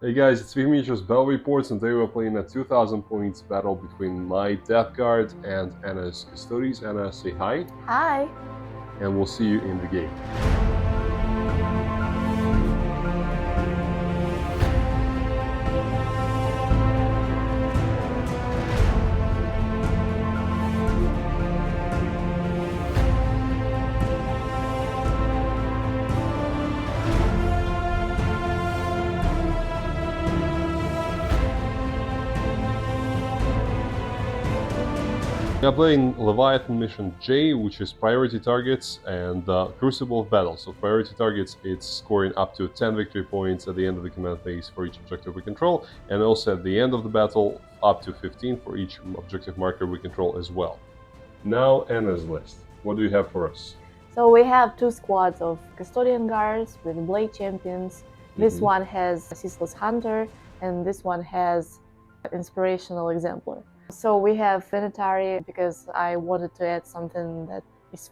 Hey guys, it's vf.miniatures Battle Reports, and today we're playing a 2000 points battle between my Death Guard and Anna's Custodes. Anna, say hi. Hi. And we'll see you in the game. We are playing Leviathan Mission J, which is priority targets and Crucible of Battle. So priority targets, it's scoring up to 10 victory points at the end of the command phase for each objective we control, and also at the end of the battle up to 15 for each objective marker we control as well. Now Anna's list. What do you have for us? So we have two squads of Custodian Guards with Blade Champions. This one has a Ceaseless Hunter, and this one has Inspirational Exemplar. So we have Venetari because I wanted to add something that is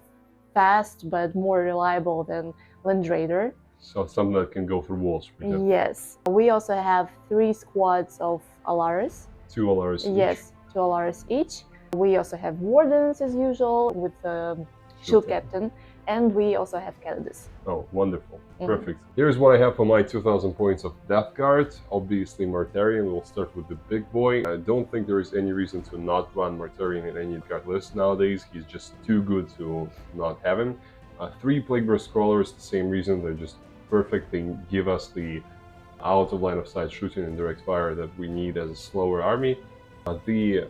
fast but more reliable than Land Raider. So something that can go through walls. Yes. We also have 3 squads of Alaris. 2 Alaris each? Yes, 2 Alaris each. We also have Wardens as usual with the Shield Captain, and we also have Candidates. Oh, wonderful. Perfect. Here's what I have for my 2000 points of Death Guard. Obviously Mortarion. We'll start with the big boy. I don't think there is any reason to not run Mortarion in any guard list nowadays. He's just too good to not have him. 3 Plague Burst Crawlers, the same reason. They're just perfect. They give us the out of line of sight shooting and direct fire that we need as a slower army. The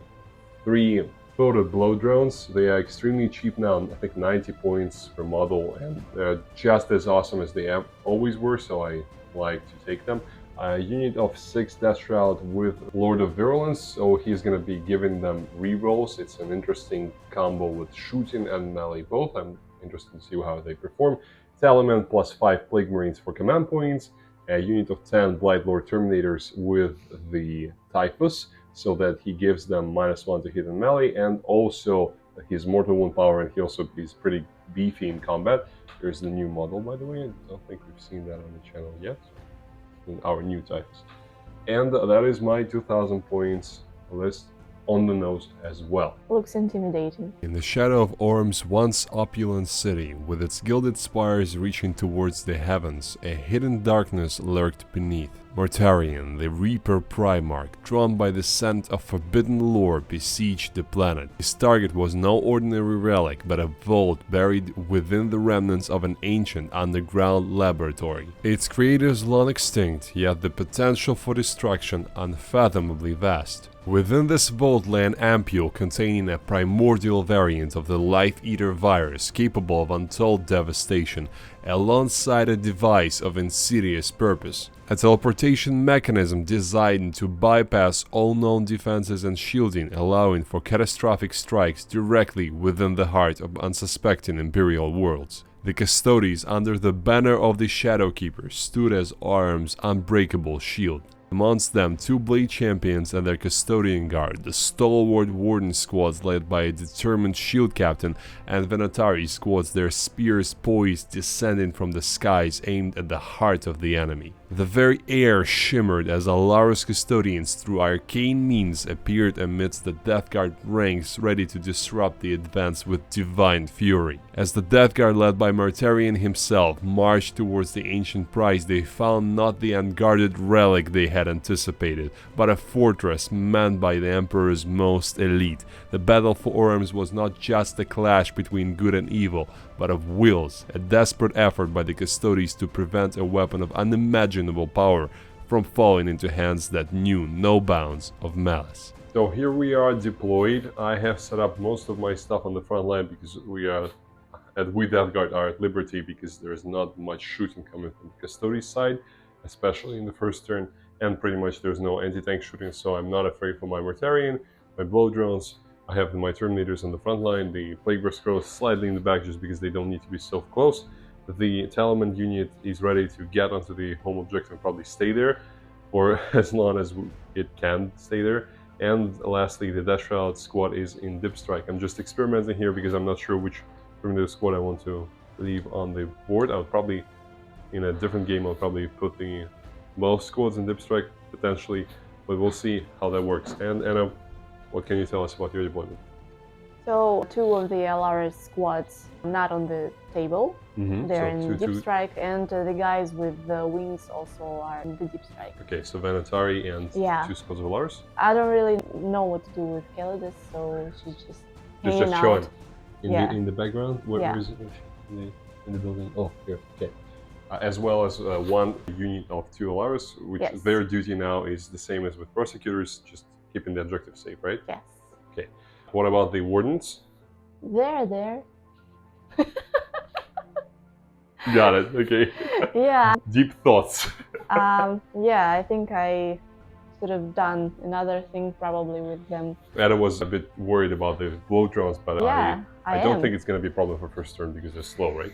3 Voted blow drones, they are extremely cheap now, I think 90 points per model, and they're just as awesome as they always were, so I like to take them. A unit of 6 Death Shroud with Lord of Virulence, so he's going to be giving them rerolls. It's an interesting combo with shooting and melee both. I'm interested to see how they perform. Talem plus 5 Plague Marines for command points. A unit of 10 Blight Lord Terminators with the Typhus, so that he gives them -1 to hit and melee, and also his mortal wound power, and he also is pretty beefy in combat. There's the new model, by the way. I don't think we've seen that on the channel yet. Our new types. And that is my 2000 points list on the nose as well. Looks intimidating. In the shadow of Auram's once opulent city, with its gilded spires reaching towards the heavens, a hidden darkness lurked beneath. Mortarion, the Reaper Primarch, drawn by the scent of forbidden lore, besieged the planet. His target was no ordinary relic, but a vault buried within the remnants of an ancient underground laboratory. Its creators long extinct, yet the potential for destruction unfathomably vast. Within this vault lay an ampule containing a primordial variant of the Life-Eater virus capable of untold devastation, alongside a device of insidious purpose. A teleportation mechanism designed to bypass all known defenses and shielding, allowing for catastrophic strikes directly within the heart of unsuspecting Imperial worlds. The Custodes, under the banner of the Shadowkeepers, stood as Auram's unbreakable shield. Amongst them, 2 Blade Champions and their Custodian Guard, the stalwart Warden squads led by a determined Shield Captain, and Venetari squads, their spears poised, descending from the skies, aimed at the heart of the enemy. The very air shimmered as Alaris Custodians, through arcane means, appeared amidst the Death Guard ranks, ready to disrupt the advance with divine fury. As the Death Guard, led by Mortarion himself, marched towards the ancient prize, they found not the unguarded relic they had anticipated, but a fortress manned by the Emperor's most elite. The battle for Auram was not just a clash between good and evil, but of wills, a desperate effort by the Custodes to prevent a weapon of unimaginable power from falling into hands that knew no bounds of malice. So here we are deployed. I have set up most of my stuff on the front line because we Death Guard are at liberty, because there's not much shooting coming from the Custodes side, especially in the first turn, and pretty much there's no anti-tank shooting, so I'm not afraid for my Mortarion, my blow drones. I have my Terminators on the front line, the Plague Burst Scrolls slightly in the back just because they don't need to be so close. The Talem unit is ready to get onto the home objective and probably stay there for as long as it can stay there. And lastly, the Death Shroud squad is in Dip Strike. I'm just experimenting here because I'm not sure which Terminator squad I want to leave on the board. I would probably, in a different game, I'll probably put the both squads in Deep Strike potentially, but we'll see how that works. And Anna, what can you tell us about your deployment? So 2 of the LRS squads not on the table. They're in Deep Strike, and the guys with the wings also are in the Deep Strike. Okay, so Vanatari and 2 squads of Valars? I don't really know what to do with Calidus, so she's just hanging out. Showing in the background? Where is it? In the building? Oh, here, okay. As well as 1 unit of 2 Alaris, which their duty now is the same as with prosecutors, just keeping the objective safe, right? Yes. Okay. What about the wardens? They're there. Got it, okay. Yeah. Deep thoughts. Yeah, I think I should have done another thing probably with them. Ada was a bit worried about the blow drones, but I don't think it's going to be a problem for first turn because they're slow, right?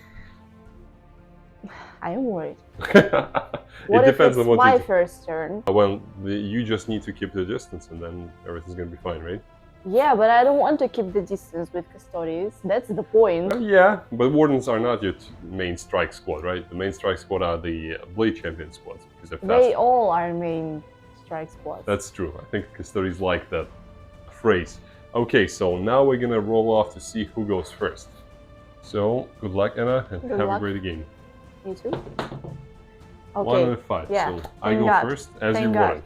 I am worried. It depends on what my first turn? Well, you just need to keep the distance and then everything's going to be fine, right? Yeah, but I don't want to keep the distance with Custodes. That's the point. Yeah, but Wardens are not your main strike squad, right? The main strike squad are the Blade Champion squads because they're fast. They all are main strike squads. That's true. I think Custodes like that phrase. Okay, so now we're going to roll off to see who goes first. So, good luck, Anna, and have a great game. You too? Okay. 1 out of 5. Yeah. So I go first as you want.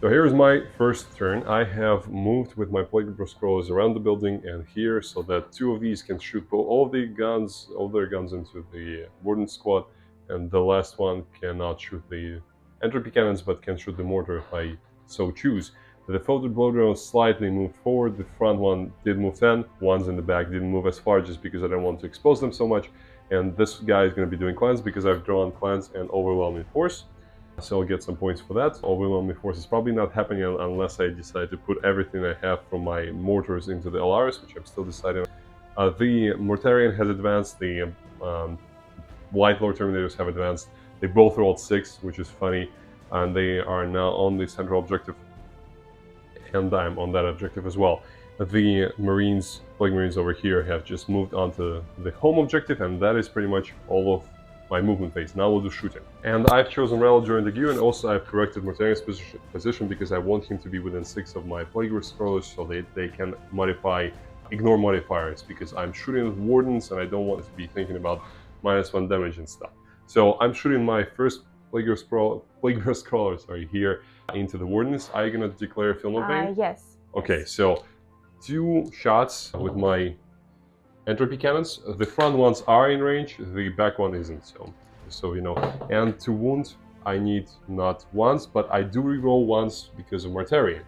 So here's my first turn. I have moved with my Plague Scrollers around the building and here so that 2 of these can shoot all their guns into the Warden squad, and the last one cannot shoot the entropy cannons but can shoot the mortar if I so choose. The defaulted blow drone slightly moved forward. The front one did move 10. Ones in the back didn't move as far just because I don't want to expose them so much. And this guy is going to be doing clans because I've drawn clans and overwhelming force. So I'll get some points for that. Overwhelming force is probably not happening unless I decide to put everything I have from my mortars into the Alaris, which I'm still deciding on. The Mortarion has advanced. The Light Lord Terminators have advanced. They both rolled 6, which is funny. And they are now on the central objective. And I'm on that objective as well. The Marines, Plague Marines over here, have just moved onto the home objective, and that is pretty much all of my movement phase. Now we'll do shooting. And I've chosen Rel during the gear, and also I've corrected Mortarion's position because I want him to be within 6 of my Plague Scrollers so they can ignore modifiers, because I'm shooting with Wardens and I don't want to be thinking about -1 damage and stuff. So I'm shooting my first Plague Scroller here into the Wardens. Are you going to declare Film of Bane? Yes. Okay, so 2 shots with my entropy cannons. The front ones are in range, the back one isn't, so you know. And to wound, I need not once, but I do reroll once because of Mortarion.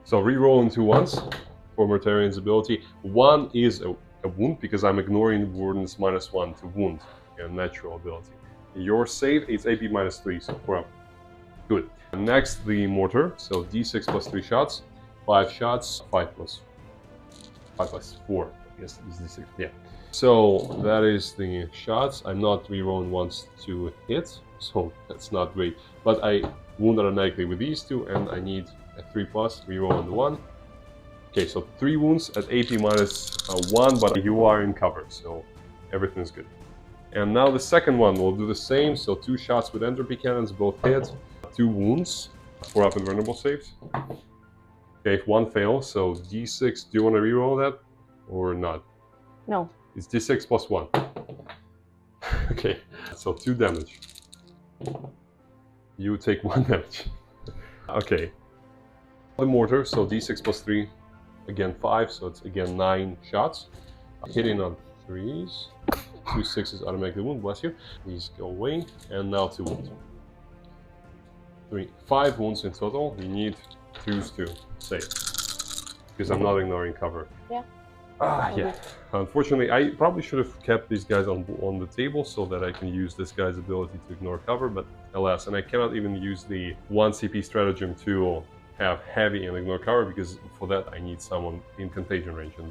So rerolling 2 once for Mortarion's ability. 1 is a wound because I'm ignoring Warden's -1 to wound and natural ability. Your save is AP -3, so 4 up. Good. Next, the mortar. So D6 plus 3 shots. 5 shots. 5 plus 4. I guess it's D6. Yeah. So that is the shots. I'm not rerolling once to hit, so that's not great. But I wound automatically with these 2, and I need a 3 plus. Reroll on the 1. Okay, so 3 wounds at AP -1, but you are in cover, so everything's good. And now the second one, we'll do the same. So 2 shots with entropy cannons, both hit. 2 wounds, 4 up invulnerable saves. Okay, if 1 fails, so D6, do you want to reroll that or not? No. It's D6 plus 1. Okay, so 2 damage. You take 1 damage. Okay. The mortar, so D6 plus 3, again 5, so it's again 9 shots. Hitting on 3s. 2 6s automatically wound, bless you. These go away, and now 2 wounds. 5 wounds in total. You need 2s to save, because I'm not ignoring cover. Yeah. Yeah. Unfortunately, I probably should have kept these guys on the table so that I can use this guy's ability to ignore cover, but alas, and I cannot even use the 1 CP stratagem to have heavy and ignore cover, because for that I need someone in contagion range, and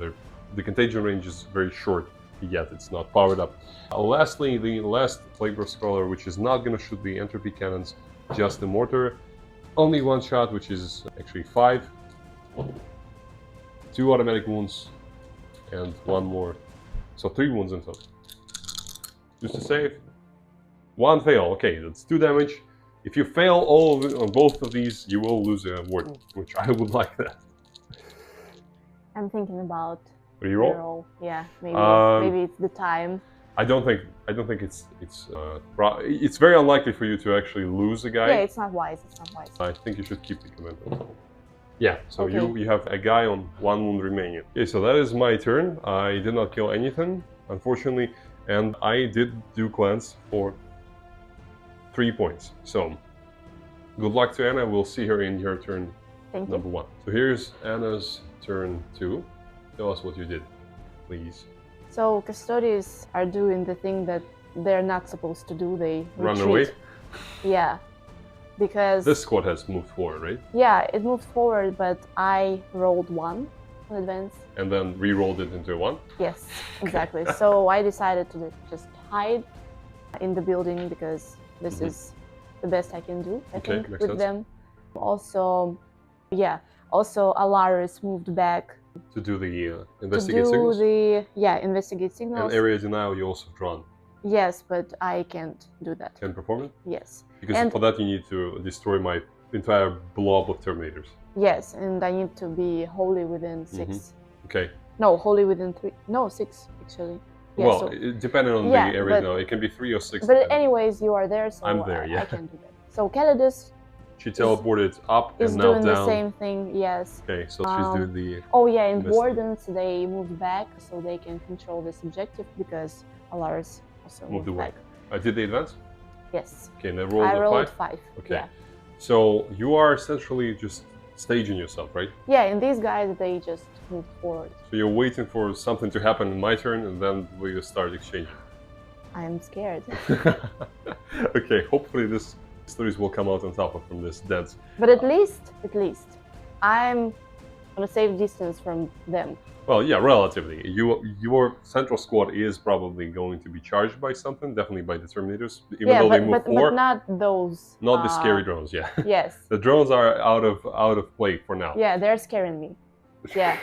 the contagion range is very short. Yet it's not powered up. Lastly, the last Plague Scroller, which is not going to shoot the entropy cannons, just the mortar. Only 1 shot, which is actually 5. 2 automatic wounds, and 1 more. So 3 wounds in total. Just to save. One fail. Okay, that's 2 damage. If you fail all of it on both of these, you will lose a warden, which I would like that. I'm thinking about Reroll? reroll. Yeah, maybe it's the time. I don't think it's very unlikely for you to actually lose a guy. Yeah, it's not wise. It's not wise. I think you should keep the command. Yeah, so Okay. you have a guy on 1 wound remaining. Okay, so that is my turn. I did not kill anything, unfortunately, and I did do cleanse for 3 points. So good luck to Anna. We'll see her in her turn Thank you. number 1. So here's Anna's turn 2. Tell us what you did, please. So Custodes are doing the thing that they're not supposed to do. They Run retreat. away. Yeah, because This squad has moved forward, right? yeah, it moved forward, but I rolled 1 in advance. And then re-rolled it into a 1. Yes, exactly. So I decided to just hide in the building because this is the best I can do, I think, makes with sense. them. Also, also Alaris moved back To do the to investigate do signals. investigate signals. And area denial you also drawn. Yes, but I can't do that. Can perform it? Yes. Because And- for that you need to destroy my entire blob of Terminators. Yes, and I need to be wholly within 6. Okay. No, wholly within 3. No, 6 actually. Yeah, well, so- depending on Yeah, the area but- denial, it can be 3 or 6. but depending. anyways, you are there, so I'm there, yeah. I can do that. So Caledus She teleported up is and now doing down. the same thing, yes. Okay, so she's doing the... Oh yeah, and Investigate. Wardens, they moved back so they can control this objective because Alaris also Moved moved away. back. Did they advance? Yes. Okay, and then rolled I a rolled 5? 5. Okay. Yeah. So you are essentially just staging yourself, right? Yeah, and these guys, they just moved forward. So you're waiting for something to happen in my turn and then we will start exchanging. I am scared. Okay, hopefully this stories will come out on top of from this dance. But at least, I'm on a safe distance from them. Well, yeah, relatively. Your central squad is probably going to be charged by something, definitely by the Terminators, even yeah, though but, they move but, forward. but not those. Not the scary drones, yeah. Yes. The drones are out of play for now. Yeah, they're scaring me. Yeah.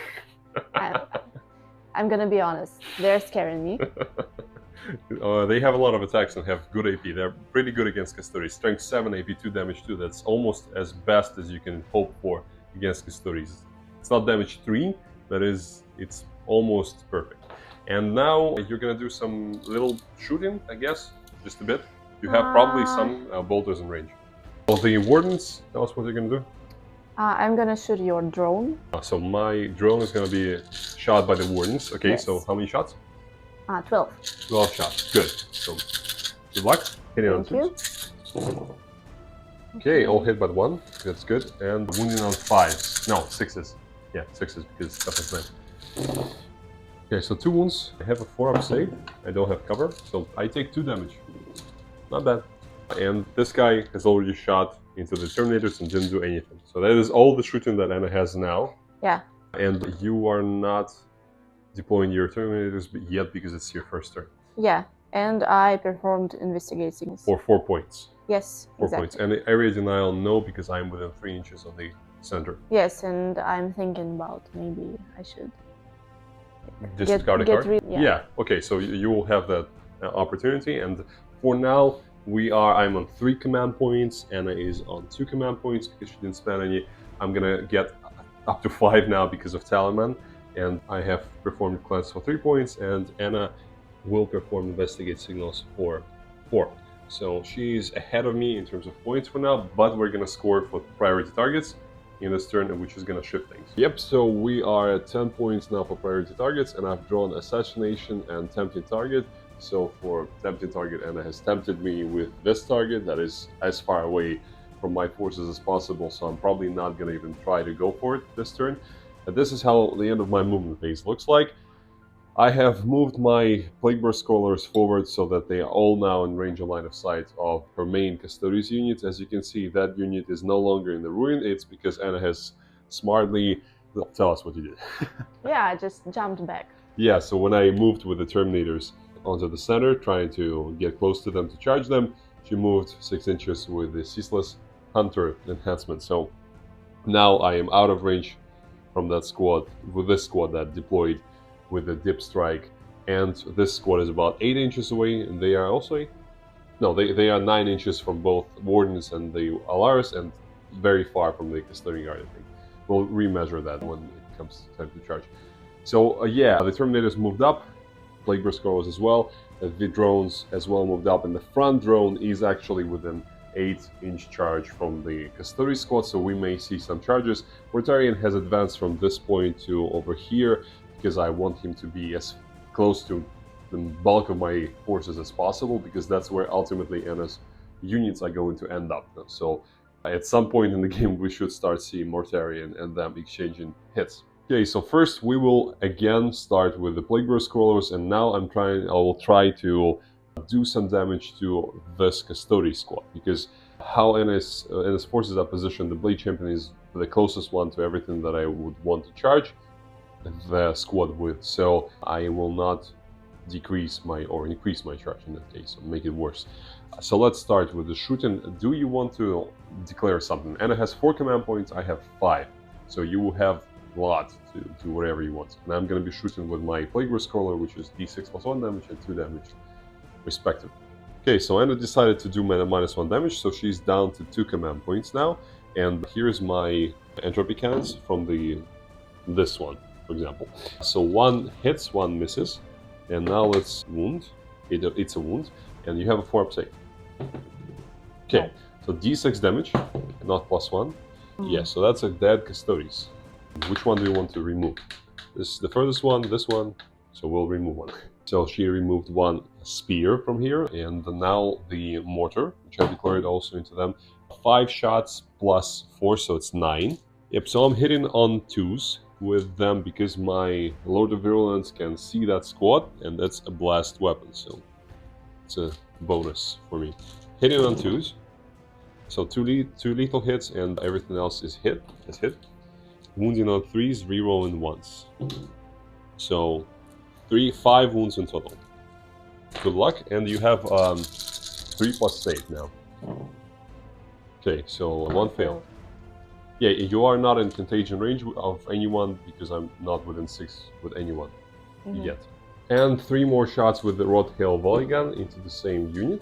I'm gonna be honest. They're scaring me. They have a lot of attacks and have good AP. They're pretty good against Custodes. Strength 7, AP 2, damage 2. That's almost as best as you can hope for against Custodes. It's not damage 3, but it's almost perfect. And now you're gonna do some little shooting, I guess, just a bit. You have probably some bolters in range. Well, the Wardens, tell us what you're gonna do. I'm gonna shoot your drone. So my drone is gonna be shot by the Wardens. Okay, Yes. so how many shots? 12. 12 shots. Good. So good luck. Hitting on Thank you. 2s. Okay, all hit but 1. That's good. And wounding on 5s. No, 6s. Yeah, 6s because stuff is meant. Okay, so 2 wounds. I have a 4-up save. I don't have cover, so I take 2 damage. Not bad. And this guy has already shot into the Terminators and didn't do anything. So that is all the shooting that Anna has now. Yeah. And you are not deploying your Terminators yet because it's your first turn. Yeah. And I performed investigate signals. For 4 points. Yes, 4 exactly. points. And the area denial, no, because I'm within 3 inches of the center. Yes, and I'm thinking about maybe I should Discard a get card? rid. Yeah. Okay, so you will have that opportunity. And for now, I'm on 3 command points. Anna is on 2 command points because she didn't spend any. I'm gonna get up to 5 now because of Talem. And I have performed cleanse for 3 points, and Anna will perform investigate signals for 4. So she's ahead of me in terms of points for now, but we're gonna score for priority targets in this turn, which is gonna shift things. Yep, so we are at 10 points now for priority targets, and I've drawn assassination and tempting target. So for tempting target, Anna has tempted me with this target that is as far away from my forces as possible, so I'm probably not gonna even try to go for it this turn. And this is how the end of my movement phase looks like. I have moved my Plague Burst Scrollers forward so that they are all now in range of line of sight of her main Custodes unit. As you can see, that unit is no longer in the ruin. It's because Anna has smartly... Well, tell us what you did. Yeah, I just jumped back. Yeah, so when I moved with the Terminators onto the center, trying to get close to them to charge them, she moved 6 inches with the Ceaseless Hunter enhancement. So now I am out of range from that squad, with this squad that deployed with the dip strike, and this squad is about 8 inches away, and they are also No, they are 9 inches from both Wardens and the Alaris, and very far from the Custodian Guard, I think. We'll remeasure that when it comes time to charge. So, yeah, the Terminators moved up, Plague Burst Scrolls as well, the drones as well moved up, and the front drone is actually within 8-inch charge from the Custodes squad, so we may see some charges. Mortarion has advanced from this point to over here, because I want him to be as close to the bulk of my forces as possible, because that's where ultimately Anna's units are going to end up. So at some point in the game we should start seeing Mortarion and them exchanging hits. Okay, so first we will again start with the Plague Burst Crawlers, and now I will try to do some damage to this Custodes squad, because how Anna's forces are positioned, the Blade Champion is the closest one to everything that I would want to charge the squad with, so I will not decrease or increase my charge in that case, or make it worse. So let's start with the shooting. Do you want to declare something? Anna has 4 command points, I have 5, so you will have a lot to do whatever you want. And I'm going to be shooting with my Plague Burst Crawler, which is d6 plus 1 damage and 2 damage respectively. Okay, so Anna decided to do minus 1 damage, so she's down to 2 command points now. And here's my entropy cannons from this one, for example. So 1 hits, 1 misses. And now let's wound. It's a wound. And you have a 4-up save. Okay, so d6 damage, not plus 1. Yeah, so that's a dead Custodes. Which one do you want to remove? This is the furthest one, this one. So we'll remove one. So she removed 1 spear from here, and now the mortar, which I declared also into them. 5 shots plus 4, so it's 9. Yep, so I'm hitting on 2s with them because my Lord of Virulence can see that squad, and that's a blast weapon, so it's a bonus for me. Hitting on 2s, so 2 lethal hits, and everything else is hit. Wounding on 3s, rerolling once. So 5 wounds in total. Good luck, and you have 3 plus save now. Okay, so 1 fail. Yeah, you are not in contagion range of anyone because I'm not within 6 with anyone yet. And 3 more shots with the Rod Hail Volley Gun into the same unit.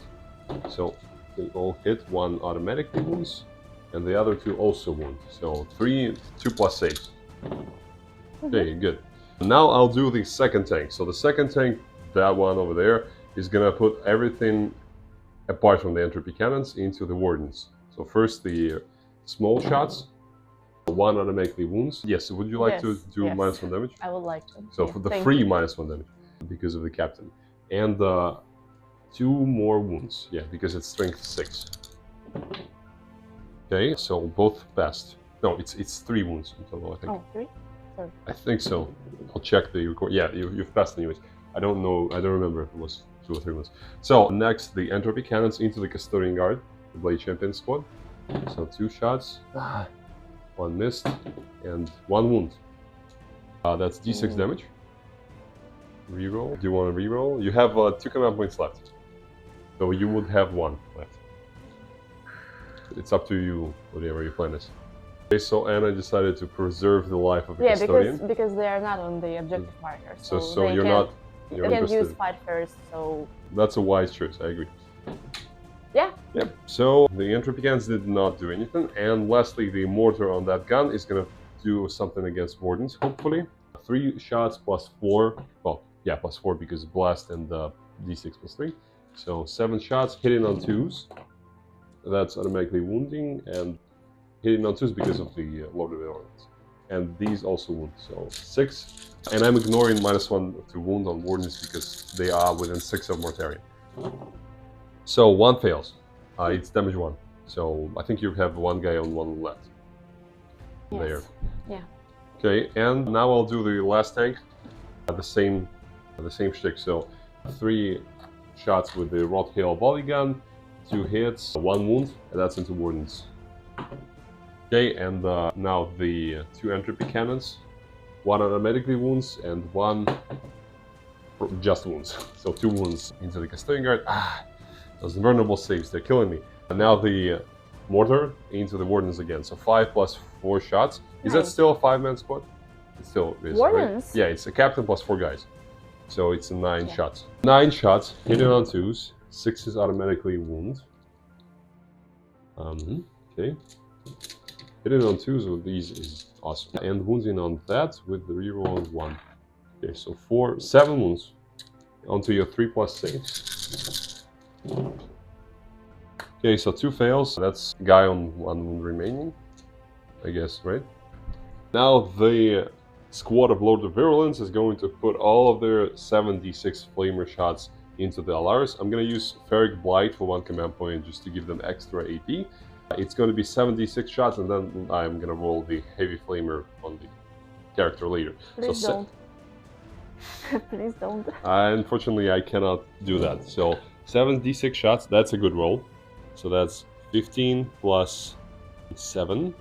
So they all hit, 1 automatically wounds, and the other 2 also wound. So 2 plus saves. Okay, good. Now I'll do the second tank. So the second tank, that one over there, is gonna put everything apart from the entropy cannons into the Wardens. So first the small shots, 1 automatically wounds. Yes, would you like to do minus 1 damage? I would like to. So for the free minus 1 damage, because of the captain. And 2 more wounds, yeah, because it's strength 6. Okay, so both passed. No, it's 3 wounds in total, I think. Oh, 3? Sorry. I think so. I'll check the record. Yeah, you've passed anyways. I don't know, I don't remember if it was 2 or 3 wounds. So next, the entropy cannons into the Custodian Guard, the Blade Champion squad. So 2 shots, 1 missed, and 1 wound. That's d6 damage. Reroll. Do you want to reroll? You have 2 command points left. So you would have 1 left. It's up to you, whatever your plan is. Okay, so Anna decided to preserve the life of a custodian. Yeah, because they are not on the objective marker. So you're not They can use fight first, so... That's a wise choice, I agree. Yeah. Yep, so the entropy cannons did not do anything, and lastly, the mortar on that gun is going to do something against Wardens, hopefully. 3 shots plus 4, well, yeah, plus 4 because blast and d6 plus 3. So 7 shots, hitting on 2s. That's automatically wounding, and hitting on 2s because of the Lord of the Ornaments. And these also wound, so 6. And I'm ignoring minus 1 to wound on Wardens because they are within 6 of Mortarion. So 1 fails. It's damage 1. So I think you have 1 guy on 1 left. Yes. There. Yeah. Okay, and now I'll do the last tank. The same shtick. So 3 shots with the Rod Hail Volley Gun, 2 hits, 1 wound, and that's into Wardens. Okay, and now the 2 entropy cannons. 1 automatically wounds and 1 just wounds. So 2 wounds into the Custodian Guard. Those vulnerable saves, they're killing me. And now the mortar into the Wardens again. So 5 plus 4 shots. Is that still a 5-man squad? It still is. Wardens? Right? Yeah, it's a captain plus 4 guys. So it's 9 shots. 9 shots, hitting on 2s. 6s automatically wound. Okay. Hitting on 2s with these is awesome. And wounding on that with the reroll on 1. Okay, so 7 wounds onto your 3+ saves. Okay, so 2 fails. That's guy on 1 wound remaining, I guess, right? Now the squad of Lord of Virulence is going to put all of their 7d6 flamer shots into the Alaris. I'm going to use Ferric Blight for 1 command point just to give them extra AP. It's going to be 7d6 shots, and then I'm going to roll the heavy flamer on the character later. Please don't. Please don't. Unfortunately, I cannot do that. So 7d6 shots, that's a good roll. So that's 15 plus 7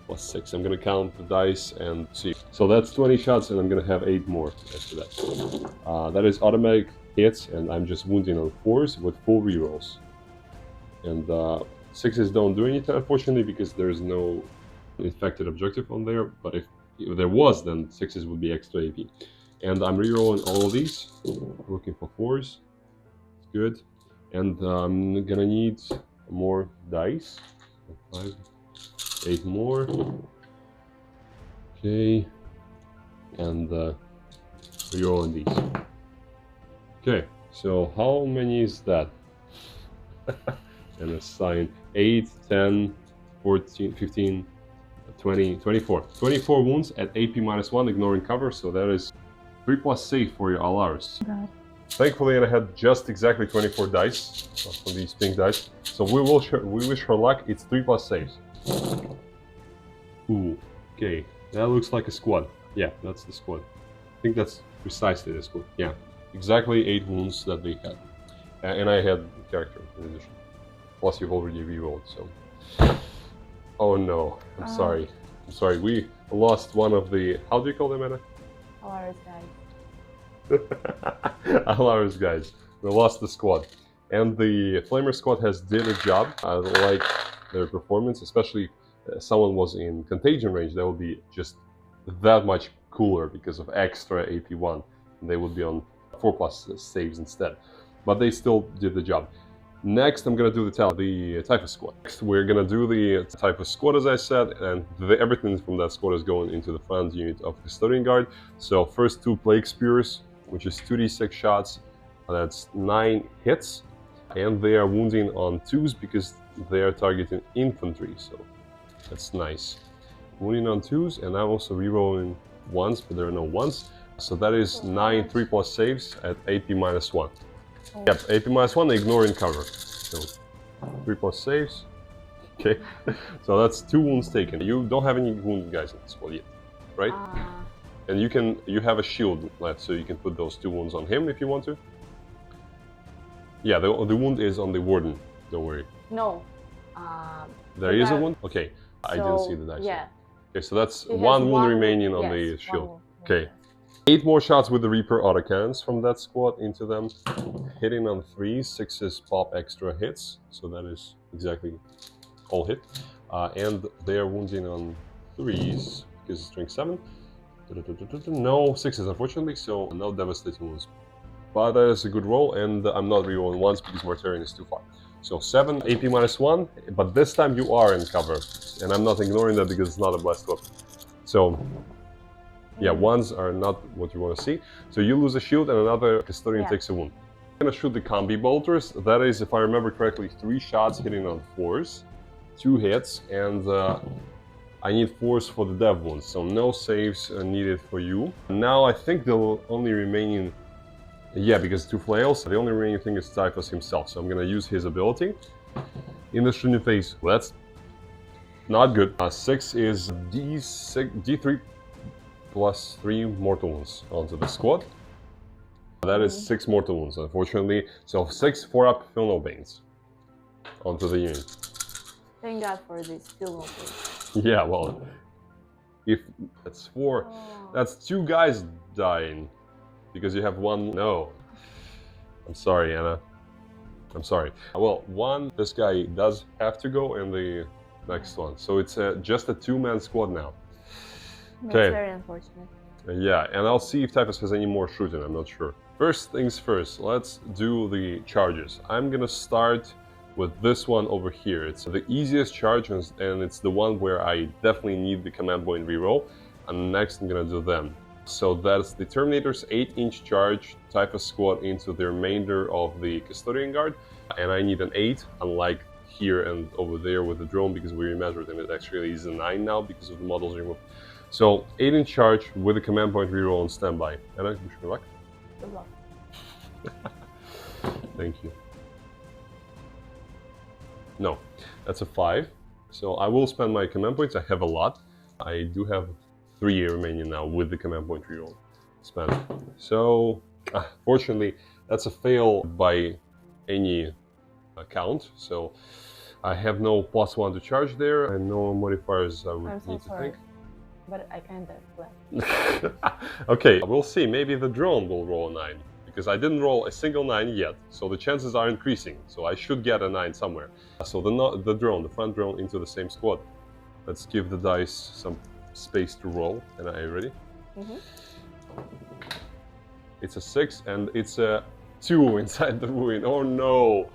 plus 6. I'm going to count the dice and see. So that's 20 shots, and I'm going to have 8 more after that. That is automatic hits, and I'm just wounding on 4s with full rerolls. And 6s don't do anything, unfortunately, because there's no infected objective on there. But if there was, then 6s would be extra AP. And I'm rerolling all of these, looking for 4s. Good. And I'm gonna need more dice. 5, 8 more. Okay. And rerolling these. Okay, so how many is that? And assign 8, 10, 14, 15, 20, 24. 24 wounds at AP -1, ignoring cover, so that is 3+ save for your Alaris. God. Thankfully, I had just exactly 24 dice from these pink dice, so we wish her luck. It's 3+ saves. Ooh, okay, that looks like a squad. Yeah, that's the squad. I think that's precisely the squad. Yeah, exactly 8 wounds that they had, and I had the character in addition. Plus, you've already rerolled, so. Oh no, I'm sorry. I'm sorry. We lost one of the. How do you call them, Anna? Alaris guys. Alaris guys. We lost the squad, and the Flamer squad has did a job. I like their performance, especially someone was in contagion range. That would be just that much cooler because of extra AP1. And they would be on 4+ saves instead, but they still did the job. Next, I'm gonna do the Typhus squad. Next, we're gonna do the Typhus squad, as I said, and everything from that squad is going into the front unit of Custodian Guard. So first 2 Plague Spears, which is 2d6 shots. That's 9 hits, and they are wounding on 2s because they are targeting infantry. So that's nice. Wounding on 2s, and I'm also rerolling 1s, but there are no 1s. So that is 9 3+ saves at AP -1. Yep, AP -1, ignoring cover. So 3+ saves. Okay, so that's 2 wounds taken. You don't have any wounded guys in the squad yet, right? And you have a shield left, so you can put those 2 wounds on him if you want to. Yeah, the wound is on the warden. Don't worry. No. There is a wound. Okay, I didn't see the dice. Yeah. Okay, so that's 1 wound remaining on the shield. Okay. 8 more shots with the Reaper autocannons from that squad into them. Hitting on 3s, 6s pop extra hits, so that is exactly all hit. And they are wounding on 3s because it's strength 7. No 6s unfortunately, so no devastating wounds. But that is a good roll, and I'm not rerolling 1s because Mortarion is too far. So 7 AP -1, but this time you are in cover, and I'm not ignoring that because it's not a blessed weapon. So. Yeah, 1s are not what you want to see. So you lose a shield and another Custodian takes a wound. I'm going to shoot the combi bolters. That is, if I remember correctly, 3 shots hitting on 4s, 2 hits, and I need 4s for the dev wounds. So no saves needed for you. Now I think the only remaining... Yeah, because 2 flails, the only remaining thing is Typhus himself. So I'm going to use his ability in the shooting phase. Well, that's not good. 6 is D3 plus 3 mortal wounds onto the squad. That is 6 mortal wounds, unfortunately. So 6 4-up Feel No Banes onto the unit. Thank God for this Feel No Banes. Yeah, well, if that's 4, that's 2 guys dying because you have 1. No, I'm sorry, Anna. I'm sorry. Well, 1, this guy does have to go, and the next one. So it's just a 2-man squad now. That's very unfortunate. Yeah, and I'll see if Typhus has any more shooting, I'm not sure. First things first, let's do the charges. I'm gonna start with this one over here. It's the easiest charge and it's the one where I definitely need the command point reroll. And next I'm gonna do them. So that's the Terminator's 8-inch charge, type a squad into the remainder of the Custodian Guard. And I need an 8, unlike here and over there with the drone, because we remeasured and it actually is a 9 now because of the models removed. So 8-inch charge with a command point reroll on standby. And I wish me luck. Good luck. Thank you. No, that's a 5. So I will spend my command points. I have a lot. I do have 3 remaining now with the command point reroll spent. So fortunately, that's a fail by any count. So I have no +1 to charge there and no modifiers I would need to think. But I kind of left. Okay, we'll see. Maybe the drone will roll a 9. Because I didn't roll a single 9 yet, so the chances are increasing. So I should get a 9 somewhere. So the drone, the front drone, into the same squad. Let's give the dice some space to roll. And are you ready? Mm-hmm. It's a 6 and it's a 2 inside the ruin. Oh no,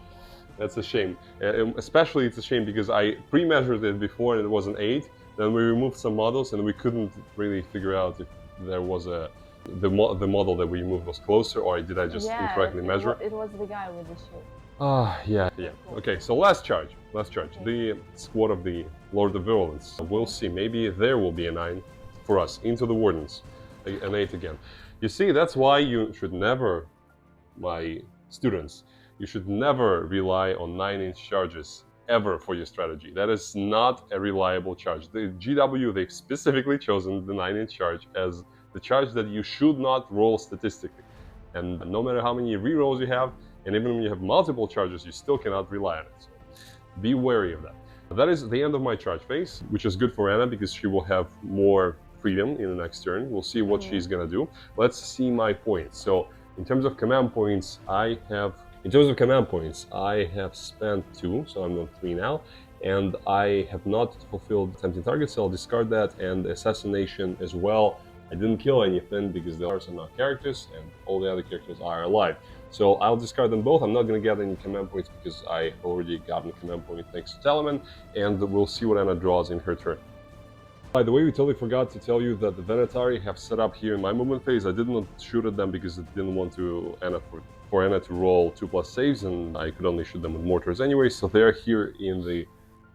that's a shame. Especially it's a shame because I pre-measured it before and it was an 8. Then we removed some models and we couldn't really figure out if there was the model that we moved was closer, or did I just incorrectly measure? It was the guy with the shield. Yeah. Okay, so last charge. Okay. The squad of the Lord of Virulence. We'll see, maybe there will be a 9 for us, into the Wardens, an 8 again. You see, that's why you should never, my students, you should never rely on 9-inch charges ever for your strategy. That is not a reliable charge. The GW, they've specifically chosen the 9-inch charge as the charge that you should not roll statistically. And no matter how many rerolls you have, and even when you have multiple charges, you still cannot rely on it. So be wary of that. That is the end of my charge phase, which is good for Anna because she will have more freedom in the next turn. We'll see what she's gonna do. Let's see my points. So in terms of command points, I have spent 2, so I'm on 3 now. And I have not fulfilled tempting targets, so I'll discard that, and assassination as well. I didn't kill anything because the others are not characters and all the other characters are alive. So I'll discard them both. I'm not going to get any command points because I already gotten a command point thanks to Hellmann, and we'll see what Anna draws in her turn. By the way, we totally forgot to tell you that the Venatari have set up here in my movement phase. I did not shoot at them because I didn't want to for Anna to roll 2+ saves, and I could only shoot them with mortars anyway. So they're here in the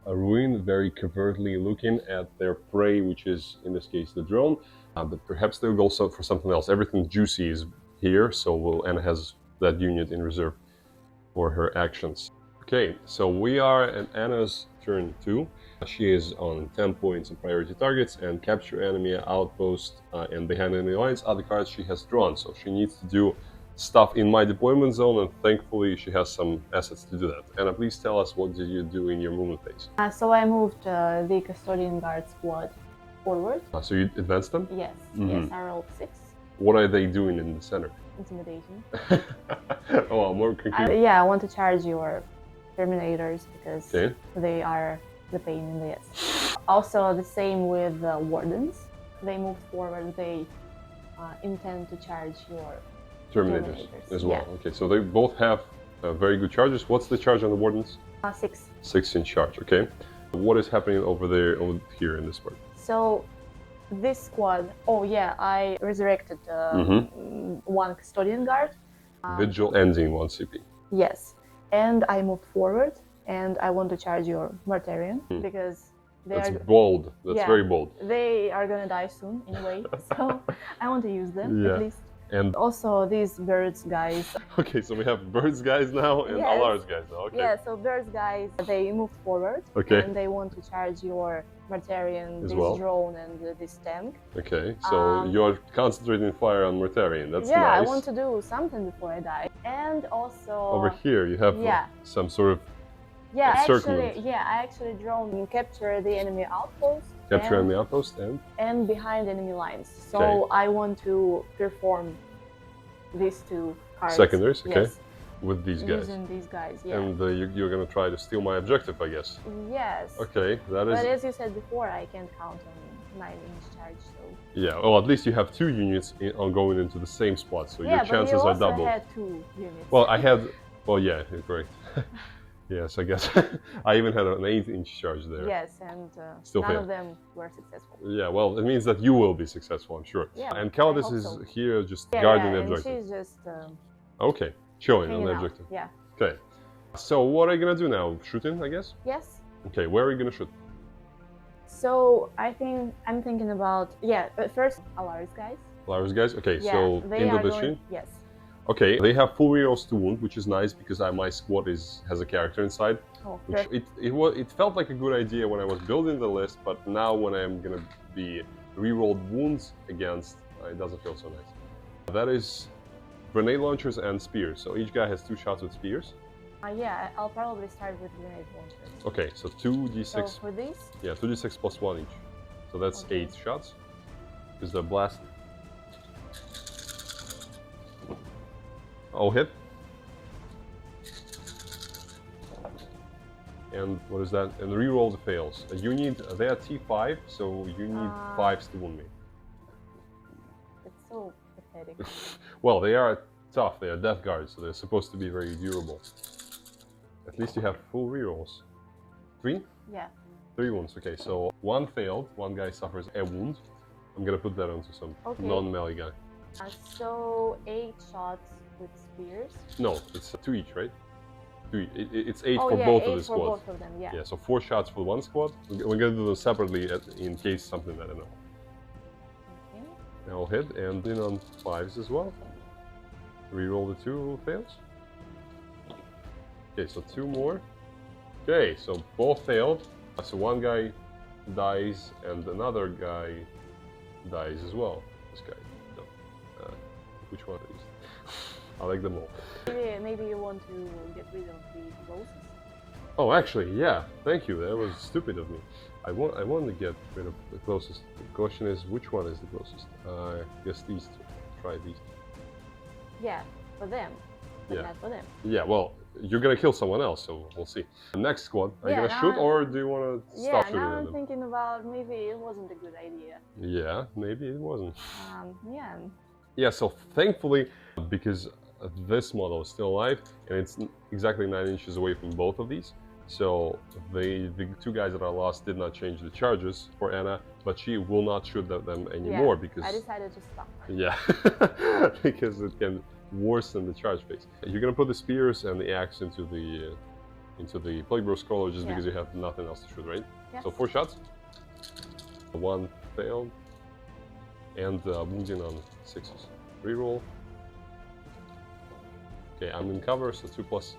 ruin, very covertly looking at their prey, which is in this case the drone. But perhaps they'll go for something else. Everything juicy is here, so Anna has that unit in reserve for her actions. Okay, so we are at Anna's turn 2. She is on 10 points in priority targets and capture enemy outpost and behind enemy lines are the cards she has drawn. So she needs to do stuff in my deployment zone, and thankfully she has some assets to do that. Anna, please tell us, what did you do in your movement phase? So I moved the Custodian Guard squad forward. So you advanced them? Yes, yes, I rolled 6. What are they doing in the center? Intimidation. Oh, more concrete. I want to charge your Terminators because they are the pain in the ass. Also the same with the Wardens. They moved forward, they intend to charge your Terminators as well. Yeah. Okay, so they both have very good charges. What's the charge on the Wardens? 6. 6 in charge, okay. What is happening over here in this part? So this squad, I resurrected 1 Custodian Guard. Vigil ending 1 CP. Yes, and I moved forward and I want to charge your Mortarion because That's bold. That's very bold. They are gonna die soon anyway, so I want to use them at least. And also these birds guys. Okay, so we have birds guys now and Alar's guys now. Okay. Yeah, so birds guys, they moved forward. Okay. And they want to charge your Mortarion, this drone and this tank. Okay, so you're concentrating fire on Mortarion. That's nice. Yeah, I want to do something before I die. And also over here you have some sort of I actually drone and capture the enemy outpost. Capture enemy outpost and behind enemy lines. So I want to perform these 2 cards. Secondaries, okay. Yes. With these guys. Using these guys, And you're gonna try to steal my objective, I guess. Yes. Okay, that is. But as you said before, I can't count on 9-inch charge, so... Yeah, well, at least you have 2 units on going into the same spot, so your chances are double. Yeah, but you also had 2 units. Well, I had... Well, yeah, you're correct. Yes, I guess. I even had an 8-inch charge there. Yes, and Still none fail. of them were successful. Yeah, well, it means that you will be successful, I'm sure. Yeah, and Calidus I hope is so. here just Yeah, guarding yeah, the and objective. she's just Okay, showing on hanging the out. objective. Yeah. Okay. So what are you gonna do now? Shooting, I guess? Yes. Okay, where are you gonna shoot? So I'm thinking about first Alaris guys. Alaris guys? Okay, Yeah, so they into are the going, machine? yes. Okay, they have full rerolls to wound, which is nice because my squad has a character inside. Oh, Which it felt like a good idea when I was building the list, but now when I'm gonna be rerolled wounds against, it doesn't feel so nice. That is grenade launchers and spears. So each guy has 2 shots with spears. Yeah, I'll probably start with grenade launchers. Okay, so 2d6. So for this? Yeah, 2d6 plus 1 each. So that's Okay. 8 shots. Is the blast? All hit. And what is that? And reroll the fails. You need, they are T5, so you need 5s to wound me. It's so pathetic. Well, they are tough, they are death guards, so they're supposed to be very durable. At least you have full rerolls. 3? Yeah. 3 wounds, okay, so 1 failed, 1 guy suffers a wound. I'm gonna put that onto some non-melee guy. So 8 shots with spears? No, it's 2 each, right? 2 each. It's 8 Oh, for yeah, both 8 of the for squads. both of them, yeah. Yeah, so 4 shots for 1 squad. We're gonna do them separately in case something, I don't know. Okay. I'll hit, and in on 5s as well. Reroll the 2 fails. Okay, so 2 more. Okay, so both failed. So 1 guy dies, and another guy dies as well. This guy. No. Which one is? I like them all. Maybe you want to get rid of the closest? Oh, actually, yeah. Thank you. That was stupid of me. I want to get rid of the closest. The question is, which one is the closest? I guess these 2. Try these 2. Yeah, for them. But Yeah. not for them. Yeah, well, you're gonna kill someone else, so we'll see. Next squad, are you Yeah, gonna shoot now- or do you want to stop shooting now at I'm them? thinking about maybe it wasn't a good idea. Yeah, maybe it wasn't. Yeah. Yeah, so thankfully, because this model is still alive, and it's exactly 9 inches away from both of these, so the 2 guys that I lost did not change the charges for Anna, but she will not shoot at them anymore because... I decided to stop. Yeah, because it can worsen the charge phase. You're gonna put the spears and the axe into the Plague Bro Scholar just because you have nothing else to shoot, right? Yes. So 4 shots. 1 failed. And wounding on 6s. Reroll. Okay, I'm in cover, so 2 plus.